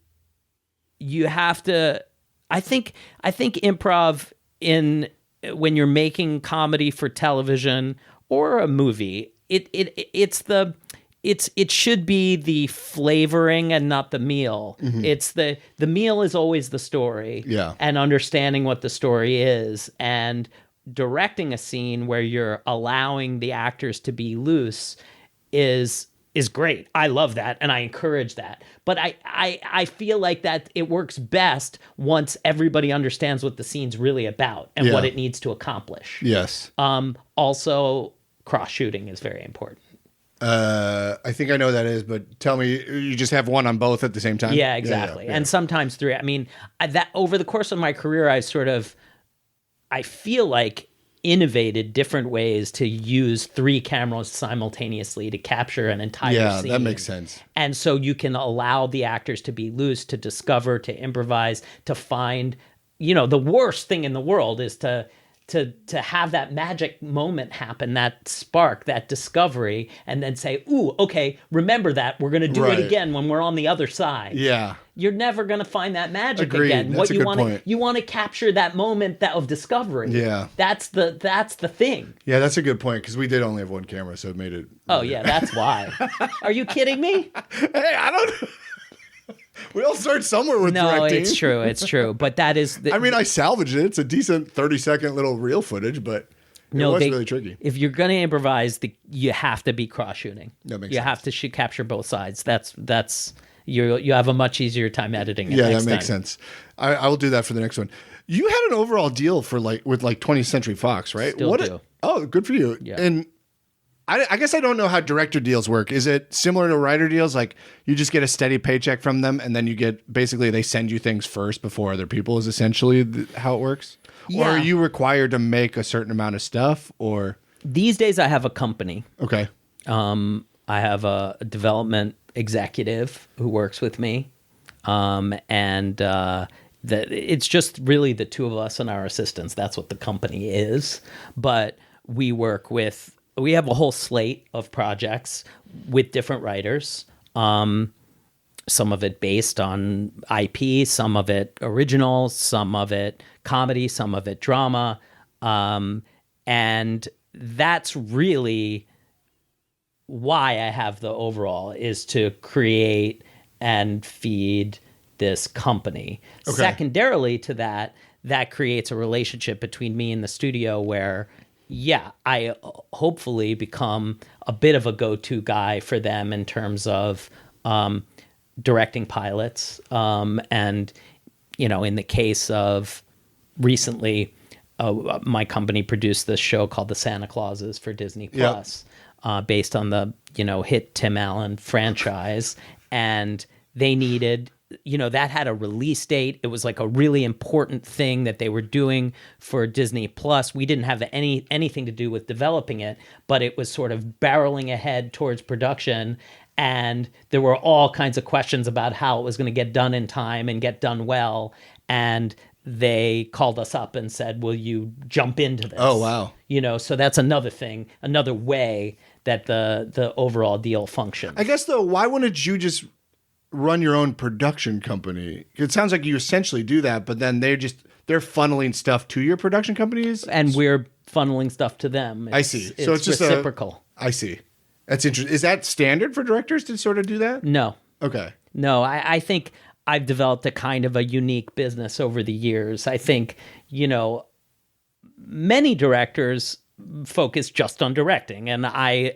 you have to, I think improv when you're making comedy for television or a movie, it should be the flavoring and not the meal. Mm-hmm. It's the meal is always the story. Yeah. And understanding what the story is and directing a scene where you're allowing the actors to be loose is is great. I love that, and I encourage that. But I feel like that it works best once everybody understands what the scene's really about and what it needs to accomplish. Yes. Also, cross shooting is very important. I think I know what that is, but tell me, you just have one on both at the same time? Yeah, exactly. And sometimes three. I mean, that over the course of my career, I feel like innovated different ways to use 3 cameras simultaneously to capture an entire scene. Yeah, that makes sense. And so you can allow the actors to be loose, to discover, to improvise, to find, the worst thing in the world is to have that magic moment happen, that spark, that discovery, and then say, ooh, okay, remember that. We're going to do it again when we're on the other side. Yeah. You're never going to find that magic Agreed. again. That's a good point. You want to capture that moment of discovery. Yeah. That's the thing. Yeah, that's a good point, because we did only have one camera, so it made it... Oh, yeah, that's why. Are you kidding me? Hey, I don't... We all start somewhere with directing. No, it's true. But that is... I salvaged it. It's a decent 30-second little reel footage, but it was really tricky. If you're going to improvise, you have to be cross-shooting. That makes you sense. have to capture both sides. That's you have a much easier time editing it Yeah, next that makes time. sense. I will do that for the next one. You had an overall deal for with 20th Century Fox, right? Still do. Oh, good for you. Yeah. And I guess I don't know how director deals work. Is it similar to writer deals? Like you just get a steady paycheck from them, and then you get basically they send you things first before other people is essentially how it works? Yeah. Or are you required to make a certain amount of stuff? Or These days I have a company. okay, I have a development executive who works with me. It's just really the two of us and our assistants. That's what the company is. But we have a whole slate of projects with different writers. Some of it based on IP, some of it original, some of it comedy, some of it drama. And that's really why I have the overall, is to create and feed this company. Okay. Secondarily to that creates a relationship between me and the studio where, I hopefully become a bit of a go-to guy for them in terms of directing pilots. And, in the case of recently, my company produced this show called The Santa Clauses for Disney Plus, based on the, hit Tim Allen franchise. And they needed, that had a release date. It was like a really important thing that they were doing for Disney Plus. We didn't have anything to do with developing it, but it was sort of barreling ahead towards production. And there were all kinds of questions about how it was going to get done in time and get done well. And they called us up and said, will you jump into this? Oh, wow. So that's another thing, another way that the overall deal functions. I guess though, why wouldn't you just run your own production company? It sounds like you essentially do that, but then they're funneling stuff to your production companies, and we're funneling stuff to them. I see. So it's just reciprocal. I see. That's interesting. Is that standard for directors to sort of do that? No. Okay. No, I think I've developed a kind of a unique business over the years. I think, many directors focus just on directing, and I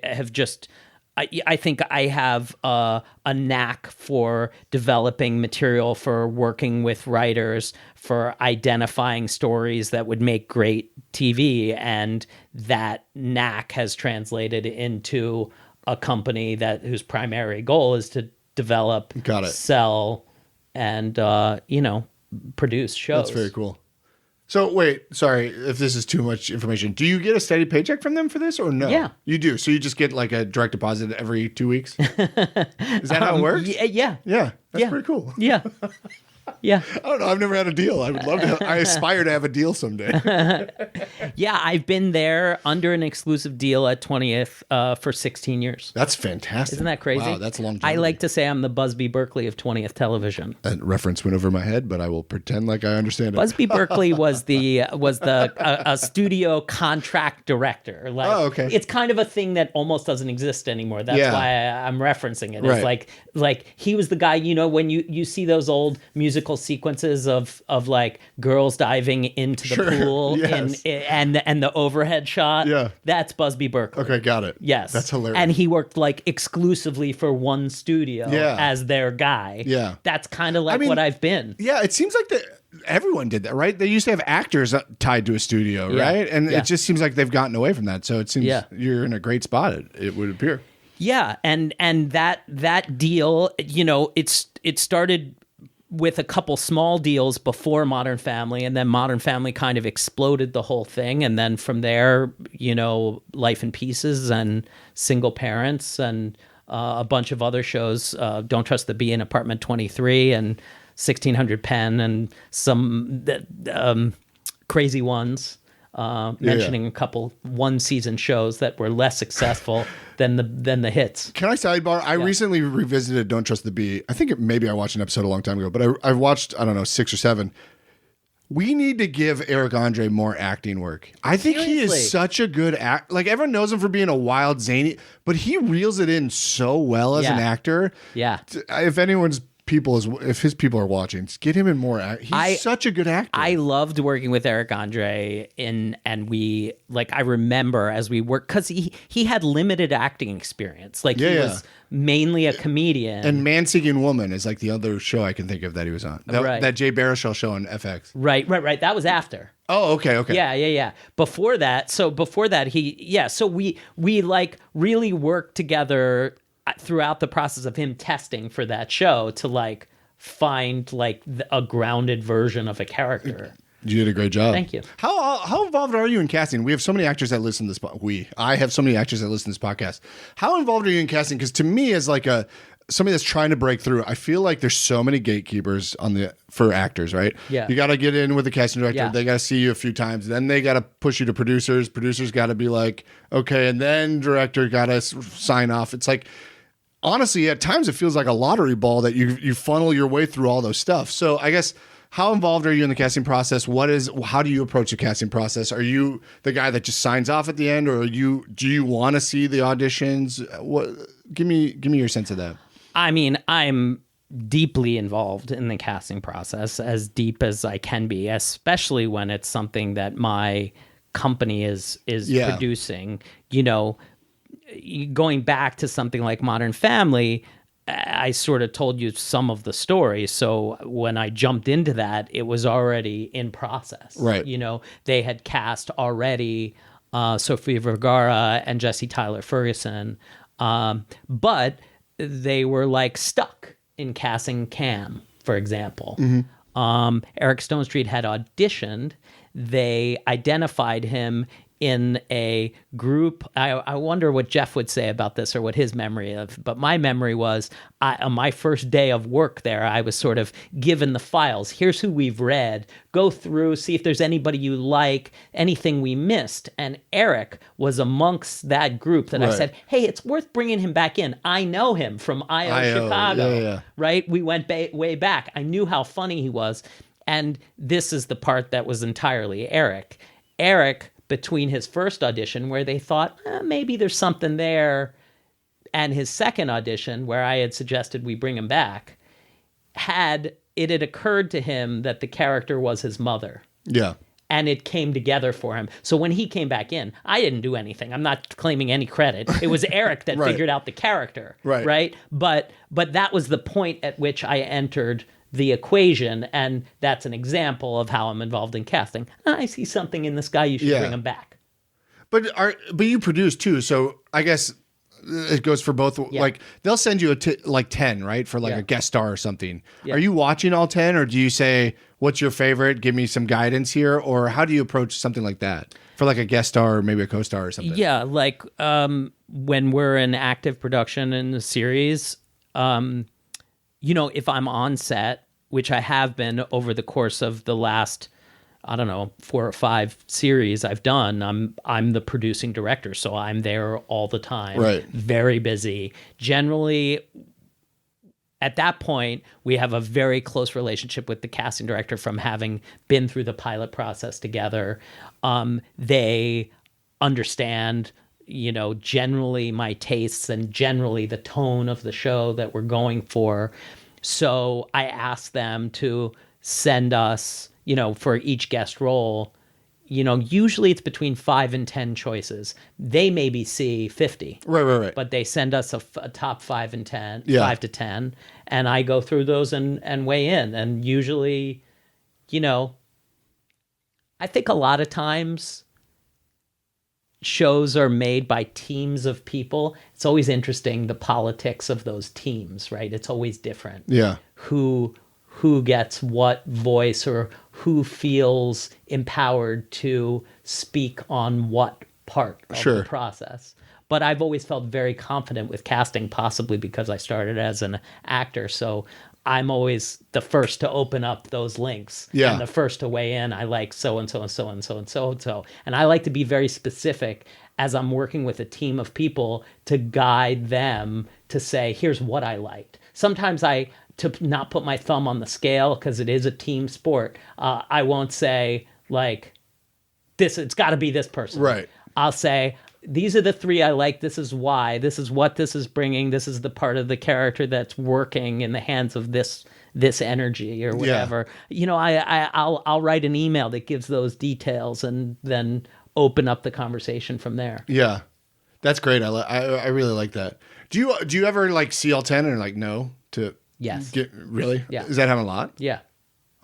think I have a knack for developing material, for working with writers, for identifying stories that would make great TV. And that knack has translated into a company whose primary goal is to develop, sell, and, produce shows. That's very cool. So wait, sorry if this is too much information. Do you get a steady paycheck from them for this or no? Yeah. You do. So you just get like a direct deposit every 2 weeks? Is that how it works? Yeah. Yeah. That's pretty cool. Yeah. Yeah. I don't know. I've never had a deal. I would love to. I aspire to have a deal someday. Yeah, I've been there under an exclusive deal at 20th for 16 years. That's fantastic. Isn't that crazy? Wow, that's long. I like to say I'm the Busby Berkeley of 20th television. That reference went over my head, but I will pretend like I understand it. Busby Berkeley was a studio contract director. Like, oh, okay. It's kind of a thing that almost doesn't exist anymore. That's why I'm referencing it. It's Right. like he was the guy, when you see those old music musical sequences of like girls diving into the pool Yes. and the overhead shot. Yeah. That's Busby Berkeley. Okay, got it. Yes. That's hilarious. And he worked like exclusively for one studio as their guy. Yeah. That's kind of like what I've been. Yeah, it seems like everyone did that, right? They used to have actors tied to a studio, right? And it just seems like they've gotten away from that. So it seems you're in a great spot, it would appear. Yeah, and that deal, you know, it started with a couple small deals before Modern Family, and then Modern Family kind of exploded the whole thing, and then from there, you know, Life in Pieces and Single Parents and a bunch of other shows, Don't Trust the Bee in Apartment 23 and 1600 Penn and some crazy ones. Mentioning a couple one-season shows that were less successful than the hits. Can I sidebar? I recently revisited Don't Trust the Bee. I think maybe I watched an episode a long time ago, but I've watched, I don't know, 6 or 7. We need to give Eric Andre more acting work. I think he is such a good act. Like, everyone knows him for being a wild, zany, but he reels it in so well as an actor. Yeah. If his people are watching, just get him in more. He's such a good actor. I loved working with Eric Andre and we, like, I remember as we worked, because he had limited acting experience. Like, he was mainly a comedian. And Man-Seeking Woman is like the other show I can think of that he was on. That Jay Baruchel show on FX. Right. That was after. Oh, okay. Yeah. Before that, we like really worked together throughout the process of him testing for that show to like find like a grounded version of a character. You did a great job. Thank you. How involved are you in casting? We have so many actors that listen to this. I have so many actors that listen to this podcast. How involved are you in casting? Because to me, as like somebody that's trying to break through, I feel like there's so many gatekeepers for actors, right? Yeah. You got to get in with the casting director. Yeah. They got to see you a few times. Then they got to push you to producers. Producers got to be like, okay, and then director got to sign off. It's like, honestly, at times it feels like a lottery ball that you funnel your way through all those stuff. So I guess, how involved are you in the casting process? How do you approach the casting process? Are you the guy that just signs off at the end, or do you want to see the auditions? Give me your sense of that. I mean, I'm deeply involved in the casting process, as deep as I can be, especially when it's something that my company is producing. You know, going back to something like Modern Family, I sort of told you some of the story. So when I jumped into that, it was already in process. Right. You know, they had cast already Sofia Vergara and Jesse Tyler Ferguson, but they were like stuck in casting Cam, for example. Mm-hmm. Eric Stonestreet had auditioned. They identified him in a group. I wonder what Jeff would say about this, or what his memory of, but my memory was on my first day of work there, I was sort of given the files. Here's who we've read. Go through, see if there's anybody you like, anything we missed. And Eric was amongst that group that I said, hey, it's worth bringing him back in. I know him from IO Chicago, right? We went way back. I knew how funny he was. And this is the part that was entirely Eric. Eric, between his first audition where they thought maybe there's something there, and his second audition where I had suggested we bring him back, it had occurred to him that the character was his mother. Yeah. And it came together for him. So when he came back in, I didn't do anything. I'm not claiming any credit. It was Eric that figured out the character. Right. But that was the point at which I entered the equation, and that's an example of how I'm involved in casting. I see something in this guy, you should bring him back. But you produce too, so I guess it goes for both. Like, they'll send you 10, right, for like a guest star or something. Are you watching all 10, or do you say, what's your favorite, give me some guidance here, or how do you approach something like that for like a guest star or maybe a co-star or something? Yeah, like when we're in active production in the series, you know, if I'm on set, which I have been over the course of the last, I don't know, 4 or 5 series I've done, I'm the producing director, so I'm there all the time. Right. Very busy. Generally, at that point, we have a very close relationship with the casting director from having been through the pilot process together. They understand, you know, generally my tastes and generally the tone of the show that we're going for. So I asked them to send us, for each guest role, usually it's between 5 and 10 choices. They maybe see 50. Right. But they send us a top 5 and 10, Yeah. 5 to 10, and I go through those and weigh in. And usually, I think a lot of times shows are made by teams of people. It's always interesting, the politics of those teams, right? It's always different. Yeah. Who gets what voice, or who feels empowered to speak on what part of the process. But I've always felt very confident with casting, possibly because I started as an actor. So I'm always the first to open up those links. Yeah. And the first to weigh in. I like so-and-so and so-and-so and so-and-so. And I like to be very specific as I'm working with a team of people to guide them to say, here's what I liked. Sometimes to not put my thumb on the scale, because it is a team sport, I won't say, like, this, it's got to be this person. Right. I'll say, these are the 3 I like. This is why. This is what this is bringing. This is the part of the character that's working in the hands of this energy or whatever. Yeah. I'll write an email that gives those details and then open up the conversation from there. Yeah, that's great. I really like that. Do you ever like see all 10 and like no to? Yes. Really? Yeah. Is that happen a lot? Yeah.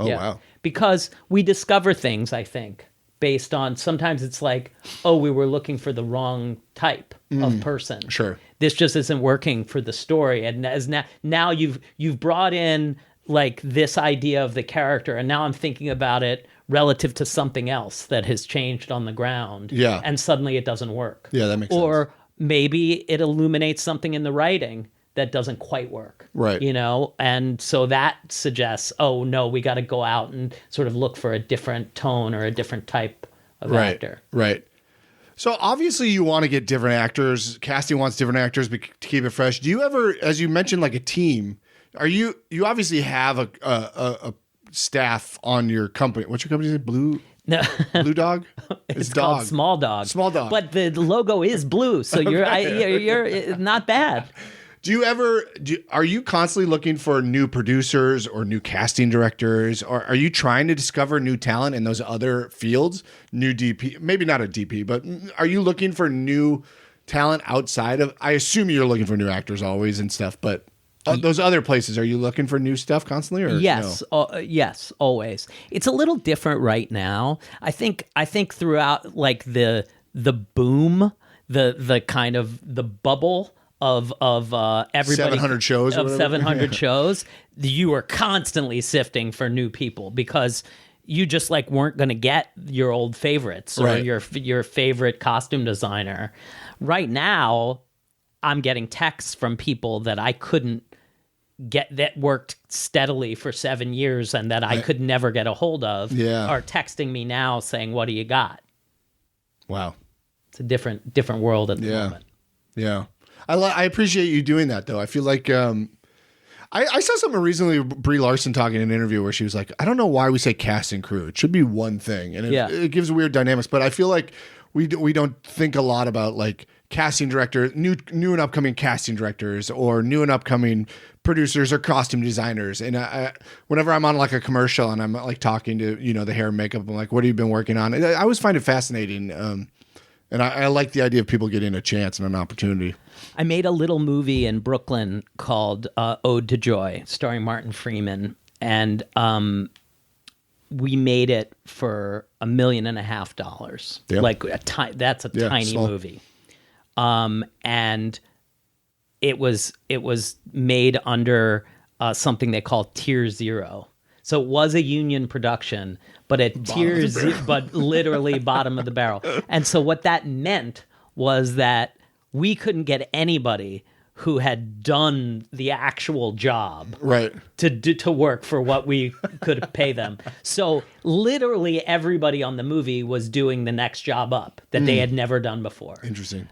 Oh, yeah. wow. Because we discover things, I think, based on, sometimes it's like, oh, we were looking for the wrong type of person. Sure. This just isn't working for the story. And as now you've brought in like this idea of the character, and now I'm thinking about it relative to something else that has changed on the ground. Yeah. And suddenly it doesn't work. Yeah, that makes sense. Or maybe it illuminates something in the writing that doesn't quite work. Right. And so that suggests, oh no, we got to go out and sort of look for a different tone or a different type of actor. Right. So obviously you want to get different actors. Casting wants different actors to keep it fresh. Do you ever, as you mentioned, like a team, you obviously have a staff on your company. What's your company name? Blue Dog? It's dog. called Small Dog. Small Dog. But the logo is blue, so you're not bad. Are you constantly looking for new producers or new casting directors, or are you trying to discover new talent in those other fields? New DP, maybe not a DP, but are you looking for new talent outside of, I assume you're looking for new actors always and stuff, but those other places, are you looking for new stuff constantly? Or yes, no? yes, always. It's a little different right now. I think throughout like the boom, the kind of the bubble of everybody 700 shows of 700 shows, you were constantly sifting for new people because you just like weren't going to get your old favorites or your favorite costume designer. Right now, I'm getting texts from people that I couldn't get, that worked steadily for 7 years and that I could never get a hold of, are texting me now saying, "What do you got?" Wow. It's a different world at the moment. Yeah. I appreciate you doing that, though. I feel like I saw something recently, Brie Larson talking in an interview where she was like, I don't know why we say cast and crew. It should be one thing. And it gives weird dynamics. But I feel like we don't think a lot about like casting directors, new and upcoming casting directors, or new and upcoming producers or costume designers. And whenever I'm on like a commercial and I'm like talking to, the hair and makeup, I'm like, what have you been working on? I always find it fascinating. And I like the idea of people getting a chance and an opportunity. I made a little movie in Brooklyn called Ode to Joy, starring Martin Freeman. And we made it for $1.5 million. Yep. Like that's a tiny small movie. And it was made under something they call Tier Zero. So it was a union production, but but literally bottom of the barrel. And so what that meant was that we couldn't get anybody who had done the actual job to work for what we could pay them. So literally everybody on the movie was doing the next job up that they had never done before. Interesting.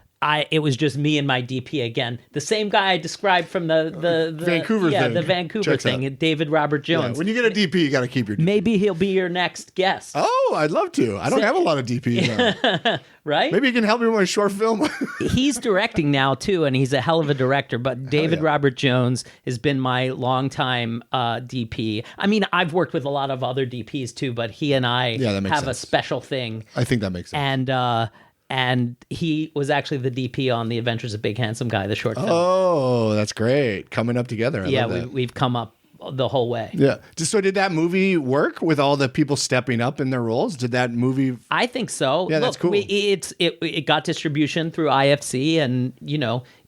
It was just me and my DP again. The same guy I described from the Vancouver thing. the Vancouver Checks thing, out. David Robert Yeah, Jones. when you get a DP, you got to keep your DP. Maybe he'll be your next guest, Oh, I'd love to. I don't have a lot of DPs. right? Maybe you can help me with my short film. He's directing now too, and he's a hell of a director. But David Robert Jones has been my longtime DP. I mean, I've worked with a lot of other DPs too, but he and I that makes have a sense. special thing. I think that makes sense. And he was actually the DP on The Adventures of Big Handsome Guy, the short film. Oh, that's great. Coming up together. I love that. We've come up the whole way. Yeah. So did that movie work with all the people stepping up in their roles? Did that movie? I think so. Yeah, that's cool. It got distribution through IFC, and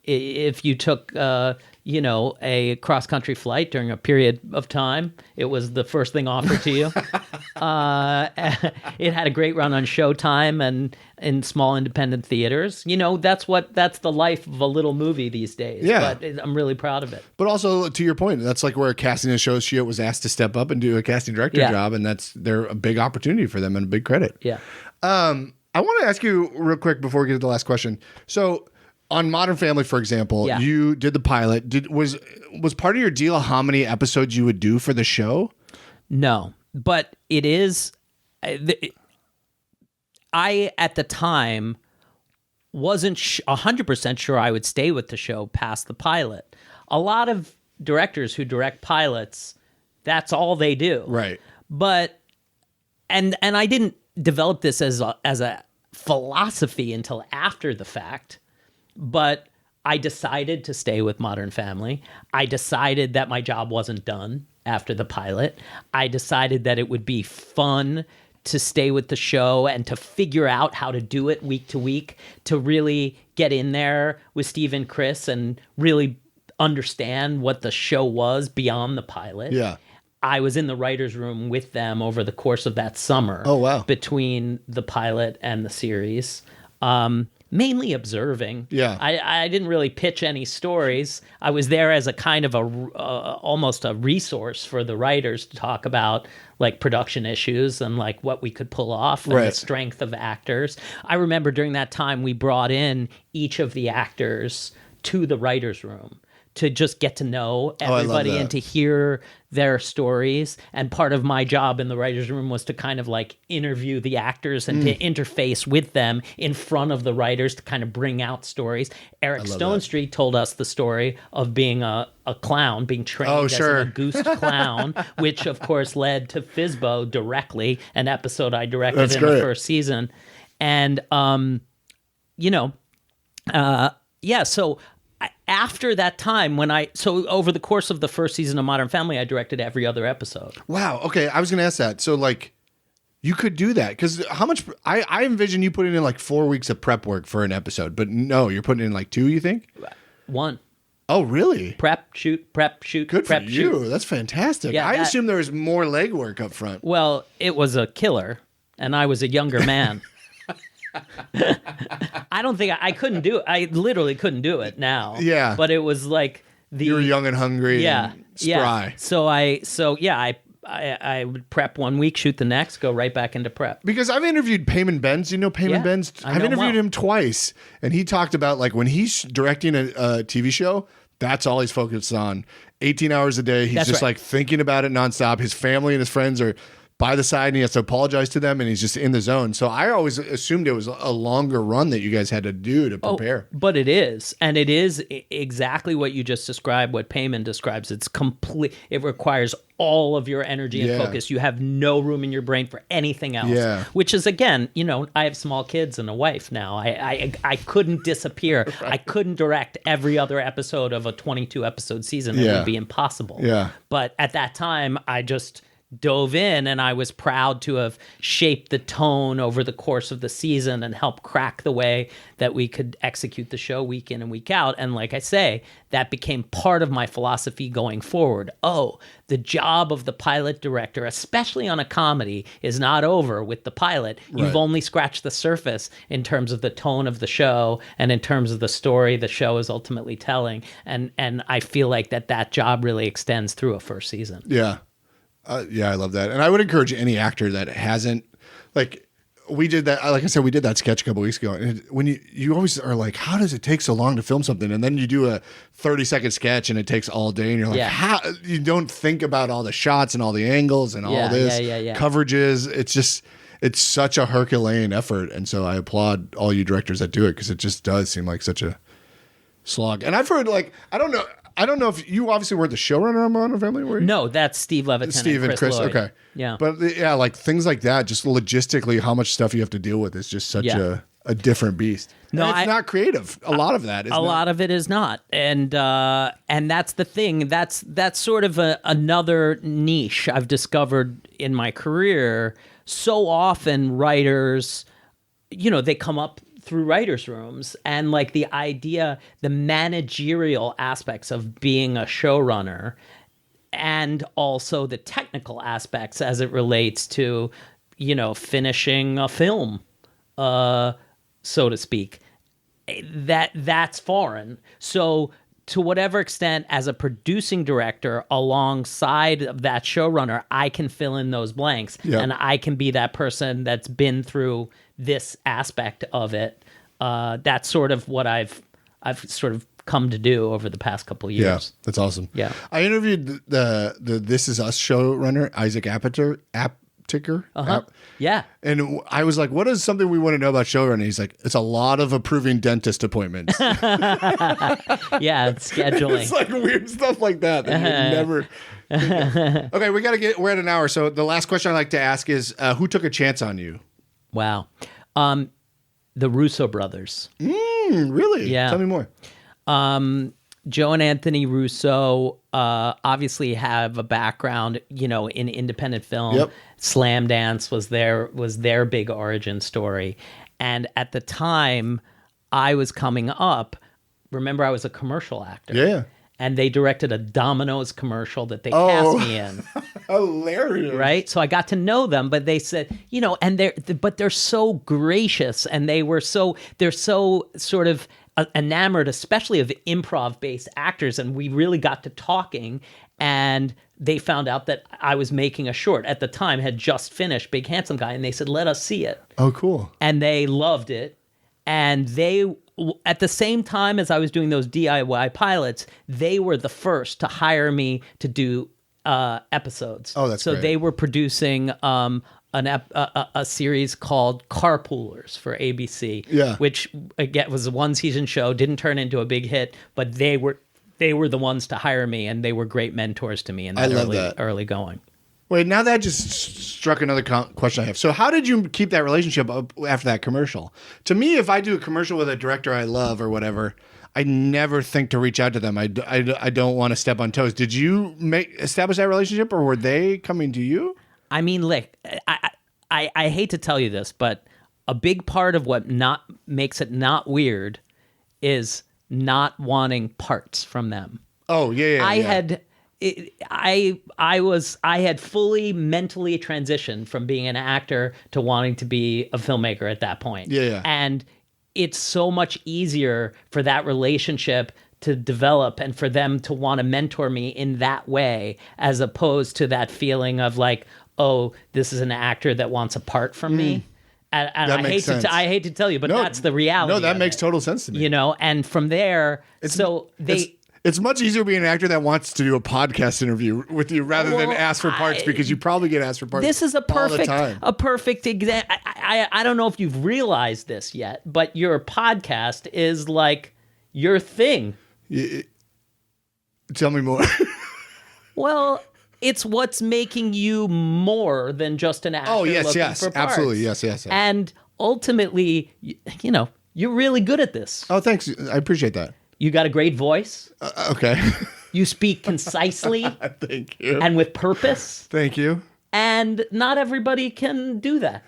if you took a cross country flight during a period of time, it was the first thing offered to you. It had a great run on Showtime and in small independent theaters. That's the life of a little movie these days. Yeah. But I'm really proud of it. But also, to your point, that's like where a casting associate was asked to step up and do a casting director job, and they're a big opportunity for them and a big credit. Yeah. I want to ask you real quick before we get to the last question. So, on Modern Family, for example, you did the pilot. Was part of your deal how many episodes you would do for the show? No, but it is. I at the time wasn't 100% sure I would stay with the show past the pilot. A lot of directors who direct pilots, that's all they do. Right. But and I didn't develop this as a philosophy until after the fact. But I decided to stay with Modern Family. I decided that my job wasn't done after the pilot. I decided that it would be fun to stay with the show and to figure out how to do it week to week, to really get in there with Steve and Chris and really understand what the show was beyond the pilot. Yeah. I was in the writer's room with them over the course of that summer. Oh, wow. Between the pilot and the series. Mainly observing. Yeah. I didn't really pitch any stories. I was there as a kind of almost a resource for the writers to talk about like production issues and like what we could pull off and the strength of actors. I remember during that time we brought in each of the actors to the writer's room to just get to know everybody and to hear their stories. And part of my job in the writer's room was to kind of like interview the actors and to interface with them in front of the writers to kind of bring out stories. Eric Stonestreet told us the story of being a clown, being trained as a goose clown, which of course led to Fizbo directly, an episode I directed the first season. And, so after that time, over the course of the first season of Modern Family, I directed every other episode. Wow. Okay. I was going to ask that. So like, you could do that because how much I envision you putting in like 4 weeks of prep work for an episode, but no, you're putting in like 2, you think? 1. Oh, really? Prep, shoot, Good prep, for you. shoot. That's fantastic. Yeah, I assume there was more legwork up front. Well, it was a killer, and I was a younger man. I don't think I couldn't do it. I literally couldn't do it now. Yeah. But it was like You were young and hungry and spry. Yeah. I would prep 1 week, shoot the next, go right back into prep. Because I've interviewed Payman Benz. You know Payman Benz? I've interviewed him twice. And he talked about like when he's directing a TV show, that's all he's focused on. 18 hours a day. He's just like thinking about it nonstop. His family and his friends are by the side and he has to apologize to them and he's just in the zone. So I always assumed it was a longer run that you guys had to do to prepare. But it is. And it is exactly what you just described, what Payman describes. It's complete. It requires all of your energy and focus. You have no room in your brain for anything else. Yeah. Which is, again, I have small kids and a wife now. I couldn't disappear. I couldn't direct every other episode of a 22 episode season. It would be impossible. Yeah. But at that time, I just dove in and I was proud to have shaped the tone over the course of the season and helped crack the way that we could execute the show week in and week out. And like I say, that became part of my philosophy going forward. Oh, the job of the pilot director, especially on a comedy, is not over with the pilot. You've only scratched the surface in terms of the tone of the show and in terms of the story the show is ultimately telling. And I feel like that job really extends through a first season. Yeah. Yeah, I love that. And I would encourage any actor that hasn't, like, we did that. Like I said, we did that sketch a couple weeks ago. And when you always are like, how does it take so long to film something? And then you do a 30-second sketch and it takes all day. And you're like, how? You don't think about all the shots and all the angles and all this coverages. It's such a Herculean effort. And so I applaud all you directors that do it, because it just does seem like such a slog. And I've heard, like, I don't know if you obviously weren't the showrunner on Modern Family, were you? No, that's Steve Levitan. Steve and Chris. Lloyd. Okay. Yeah. But yeah, like things like that, just logistically, how much stuff you have to deal with is just such a different beast. No, and it's not creative. A lot of that is a lot of it is not. And that's the thing. That's sort of another niche I've discovered in my career. So often writers, they come up through writers' rooms, and like the managerial aspects of being a showrunner, and also the technical aspects as it relates to, finishing a film, so to speak, that's foreign. So to whatever extent, as a producing director alongside of that showrunner, I can fill in those blanks, and I can be that person that's been through this aspect of it. That's sort of what I've sort of come to do over the past couple of years. Yeah, that's awesome. Yeah, I interviewed the This Is Us showrunner, Isaac Aptiker. Yeah. And I was like, what is something we want to know about showrunning? He's like, it's a lot of approving dentist appointments. Yeah, it's scheduling. It's like weird stuff like that you never. Okay, we're at an hour. So the last question I like to ask is, who took a chance on you? Wow. The Russo brothers. Really? Yeah. Tell me more. Joe and Anthony Russo obviously have a background, in independent film. Yep. Slam Dance was their big origin story. And at the time I was coming up, remember I was a commercial actor. Yeah. And they directed a Domino's commercial that they cast me in. Hilarious. Right? So I got to know them, but they said, and they're so gracious, and they're so sort of enamored, especially of improv-based actors, and we really got to talking, and they found out that I was making a short at the time, had just finished Big Handsome Guy, and they said, let us see it. Oh, cool. And they loved it, and at the same time as I was doing those DIY pilots, they were the first to hire me to do episodes. Oh, that's great. So they were producing a series called Carpoolers for ABC, which again was a one-season show, didn't turn into a big hit, but they were the ones to hire me, and they were great mentors to me in that early going. Wait, now that just struck another question I have. So how did you keep that relationship up after that commercial? To me, if I do a commercial with a director I love or whatever, I never think to reach out to them. I don't want to step on toes. Did you establish that relationship, or were they coming to you? I mean, look, I hate to tell you this, but a big part of what makes it not weird is not wanting parts from them. Oh, yeah. I had fully mentally transitioned from being an actor to wanting to be a filmmaker at that point. Yeah. And it's so much easier for that relationship to develop and for them to want to mentor me in that way, as opposed to that feeling of like, oh, this is an actor that wants a part from me. And that makes sense. I hate to tell you, but that's the reality. No, that makes total sense to me. And from there, it's much easier being an actor that wants to do a podcast interview with you rather than ask for parts, because you probably get asked for parts. This is a perfect example. I don't know if you've realized this yet, but your podcast is like your thing. Tell me more. Well, it's what's making you more than just an actor. Oh, yes, for parts. Absolutely, yes. And ultimately, you're really good at this. Oh, thanks. I appreciate that. You got a great voice. Okay. You speak concisely. Thank you. And with purpose. Thank you. And not everybody can do that.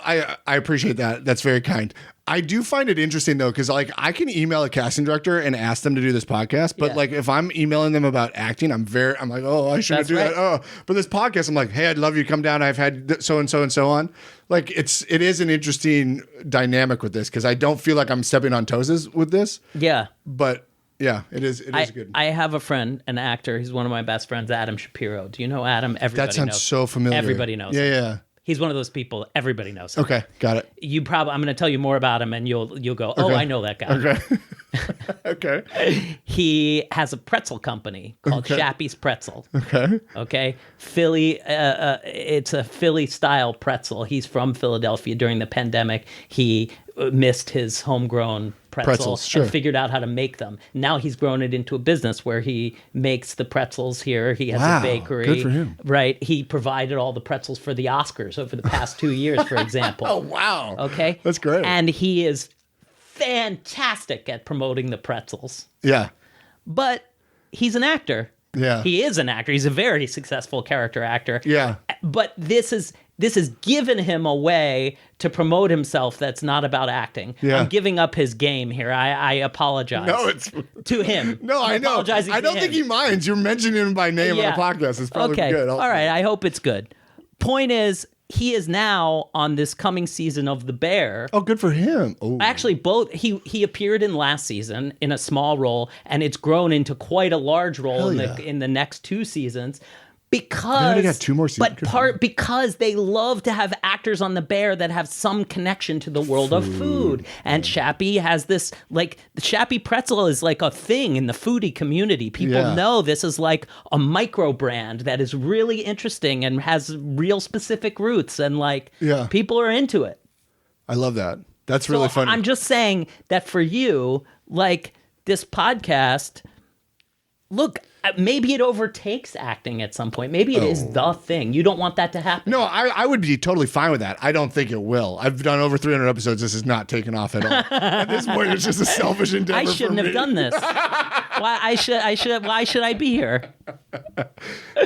I appreciate that. That's very kind. I do find it interesting though, because like I can email a casting director and ask them to do this podcast, but like if I'm emailing them about acting, I'm like, oh, I shouldn't do that. Oh, but this podcast, I'm like, hey, I'd love you to come down. I've had so and so and so on. Like it is an interesting dynamic with this, because I don't feel like I'm stepping on toes with this. Yeah. But Yeah, it is. It is good. I have a friend, an actor. He's one of my best friends, Adam Shapiro. Do you know Adam? Everybody That sounds knows. so familiar. Everybody knows Yeah, him. yeah. He's one of those people. Everybody knows him. Okay, got it. I'm going to tell you more about him, and you'll go, oh, Okay. I know that guy. Okay. Okay. He has a pretzel company called Shappy's Pretzel. Okay. Okay, Philly. It's a Philly style pretzel. He's from Philadelphia. During the pandemic, he missed his homegrown pretzels, sure. and figured out how to make them. Now he's grown it into a business where he makes the pretzels here. He has Wow, a bakery. good for him. Right. He provided all the pretzels for the Oscars over the past 2 years, for example. Oh, wow. Okay. That's great. And he is fantastic at promoting the pretzels. Yeah. But he's an actor. Yeah. He is an actor. He's a very successful character actor. Yeah. But this has given him a way to promote himself that's not about acting. Yeah. I'm giving up his game here. I apologize. No, it's to him. no. I I'm know. apologizing I to don't him. think he minds. You're mentioning him by name Yeah. on the podcast. It's probably okay. good. All right. I hope it's good. Point is, he is now on this coming season of The Bear. Oh, good for him. Oh. Actually, both he appeared in last season in a small role, and it's grown into quite a large role Hell in the next 2 seasons. They only got 2 more seasons. But because they love to have actors on The Bear that have some connection to the world of food. And Shappy has this, like, the Shappy pretzel is like a thing in the foodie community. People know this is like a micro brand that is really interesting and has real specific roots. And, like, people are into it. I love that. That's really funny. I'm just saying that for you, like, this podcast, look, maybe it overtakes acting at some point. Maybe it is the thing. You don't want that to happen. No, I would be totally fine with that. I don't think it will. I've done over 300 episodes. This is not taken off at all. At this point, it's just a selfish endeavor. I shouldn't have done this. Why should I be here?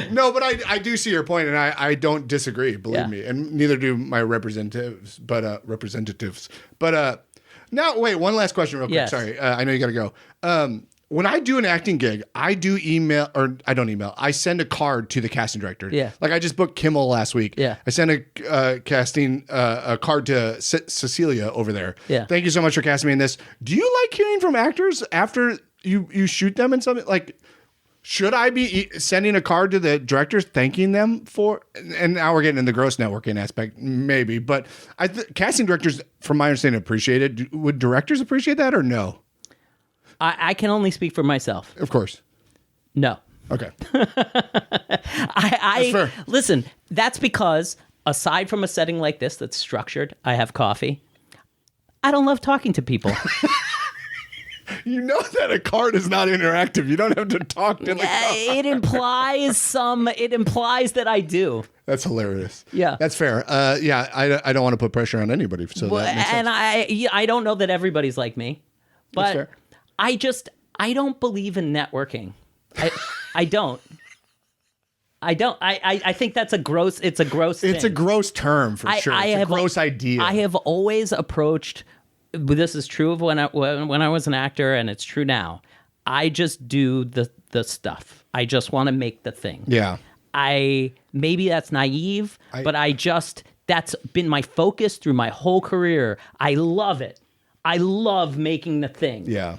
No, but I do see your point, and I don't disagree. Believe me, and neither do my representatives. But now wait. One last question, real quick. Yes. Sorry, I know you got to go. When I do an acting gig, I do email, or I don't email. I send a card to the casting director. Yeah. Like I just booked Kimmel last week. Yeah. I sent a casting a card to Cecilia over there. Yeah. Thank you so much for casting me in this. Do you like hearing from actors after you shoot them in something? Like, should I be sending a card to the directors thanking them for? And now we're getting in the gross networking aspect, maybe. But casting directors, from my understanding, appreciate it. Would directors appreciate that or no? I can only speak for myself. Of course. No. Okay. That's fair. Listen, that's because aside from a setting like this that's structured, I have coffee. I don't love talking to people. You know that a card is not interactive. You don't have to talk to the card. It implies that I do. That's hilarious. Yeah. That's fair. I don't want to put pressure on anybody. So that makes sense. And I don't know that everybody's like me, That's fair. but I don't believe in networking. I don't. I think that's a gross thing. It's a gross term for sure. It's a gross idea. I have always approached, this is true of when I was an actor, and it's true now. I just do the stuff. I just want to make the thing. Yeah. Maybe that's naive, but that's been my focus through my whole career. I love it. I love making the thing. Yeah.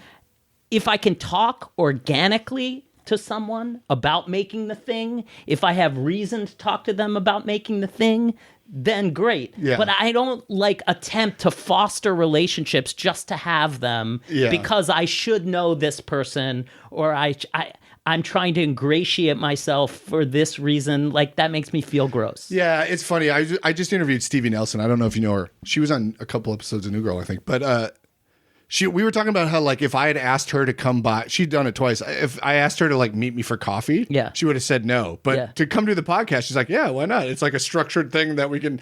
If I can talk organically to someone about making the thing, if I have reason to talk to them about making the thing, then great. Yeah. But I don't attempt to foster relationships just to have them because I should know this person, or I'm trying to ingratiate myself for this reason. Like, that makes me feel gross. Yeah, it's funny. I just interviewed Stevie Nelson. I don't know if you know her. She was on a couple episodes of New Girl, I think. But we were talking about how, like, if I had asked her to come by, she'd done it twice. If I asked her to, like, meet me for coffee, she would have said no. But to come to the podcast, she's like, yeah, why not? It's like a structured thing that we can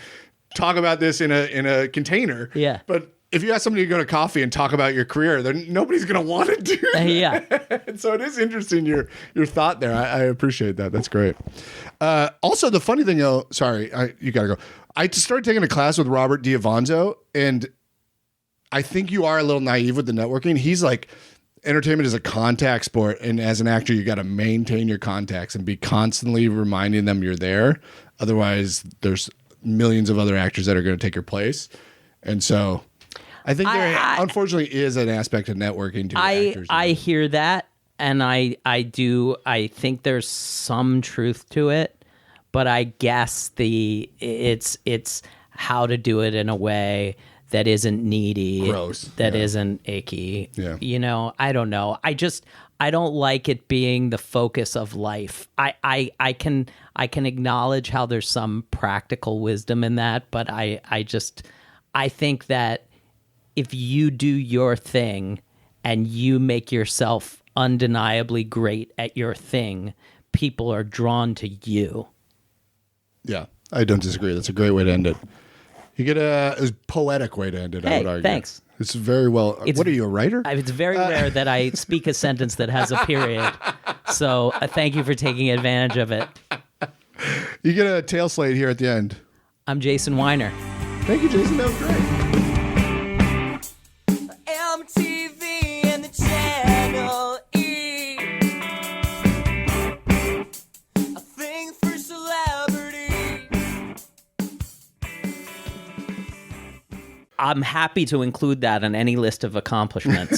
talk about this in a container. Yeah. But if you ask somebody to go to coffee and talk about your career, then nobody's going to want to do that. Yeah. So it is interesting, your thought there. I appreciate that. That's great. Also, the funny thing, though, sorry, you got to go. I just started taking a class with Robert Diavanzo, and I think you are a little naive with the networking. He's like, entertainment is a contact sport, and as an actor, you got to maintain your contacts and be constantly reminding them you're there. Otherwise, there's millions of other actors that are going to take your place. And so I think there unfortunately is an aspect of networking to actors. I hear that, and I think there's some truth to it, but I guess it's how to do it in a way that isn't needy, gross, that isn't icky. Yeah. You know, I don't know. I don't like it being the focus of life. I can acknowledge how there's some practical wisdom in that, but I think that if you do your thing and you make yourself undeniably great at your thing, people are drawn to you. Yeah, I don't disagree. That's a great way to end it. You get a poetic way to end it, I would argue. Thanks. It's very well. What are you, a writer? It's very rare that I speak a sentence that has a period. So thank you for taking advantage of it. You get a tail slate here at the end. I'm Jason Weiner. Thank you, Jason. That was great. MTV and the Channel E. A thing for celebrity. I'm happy to include that on any list of accomplishments.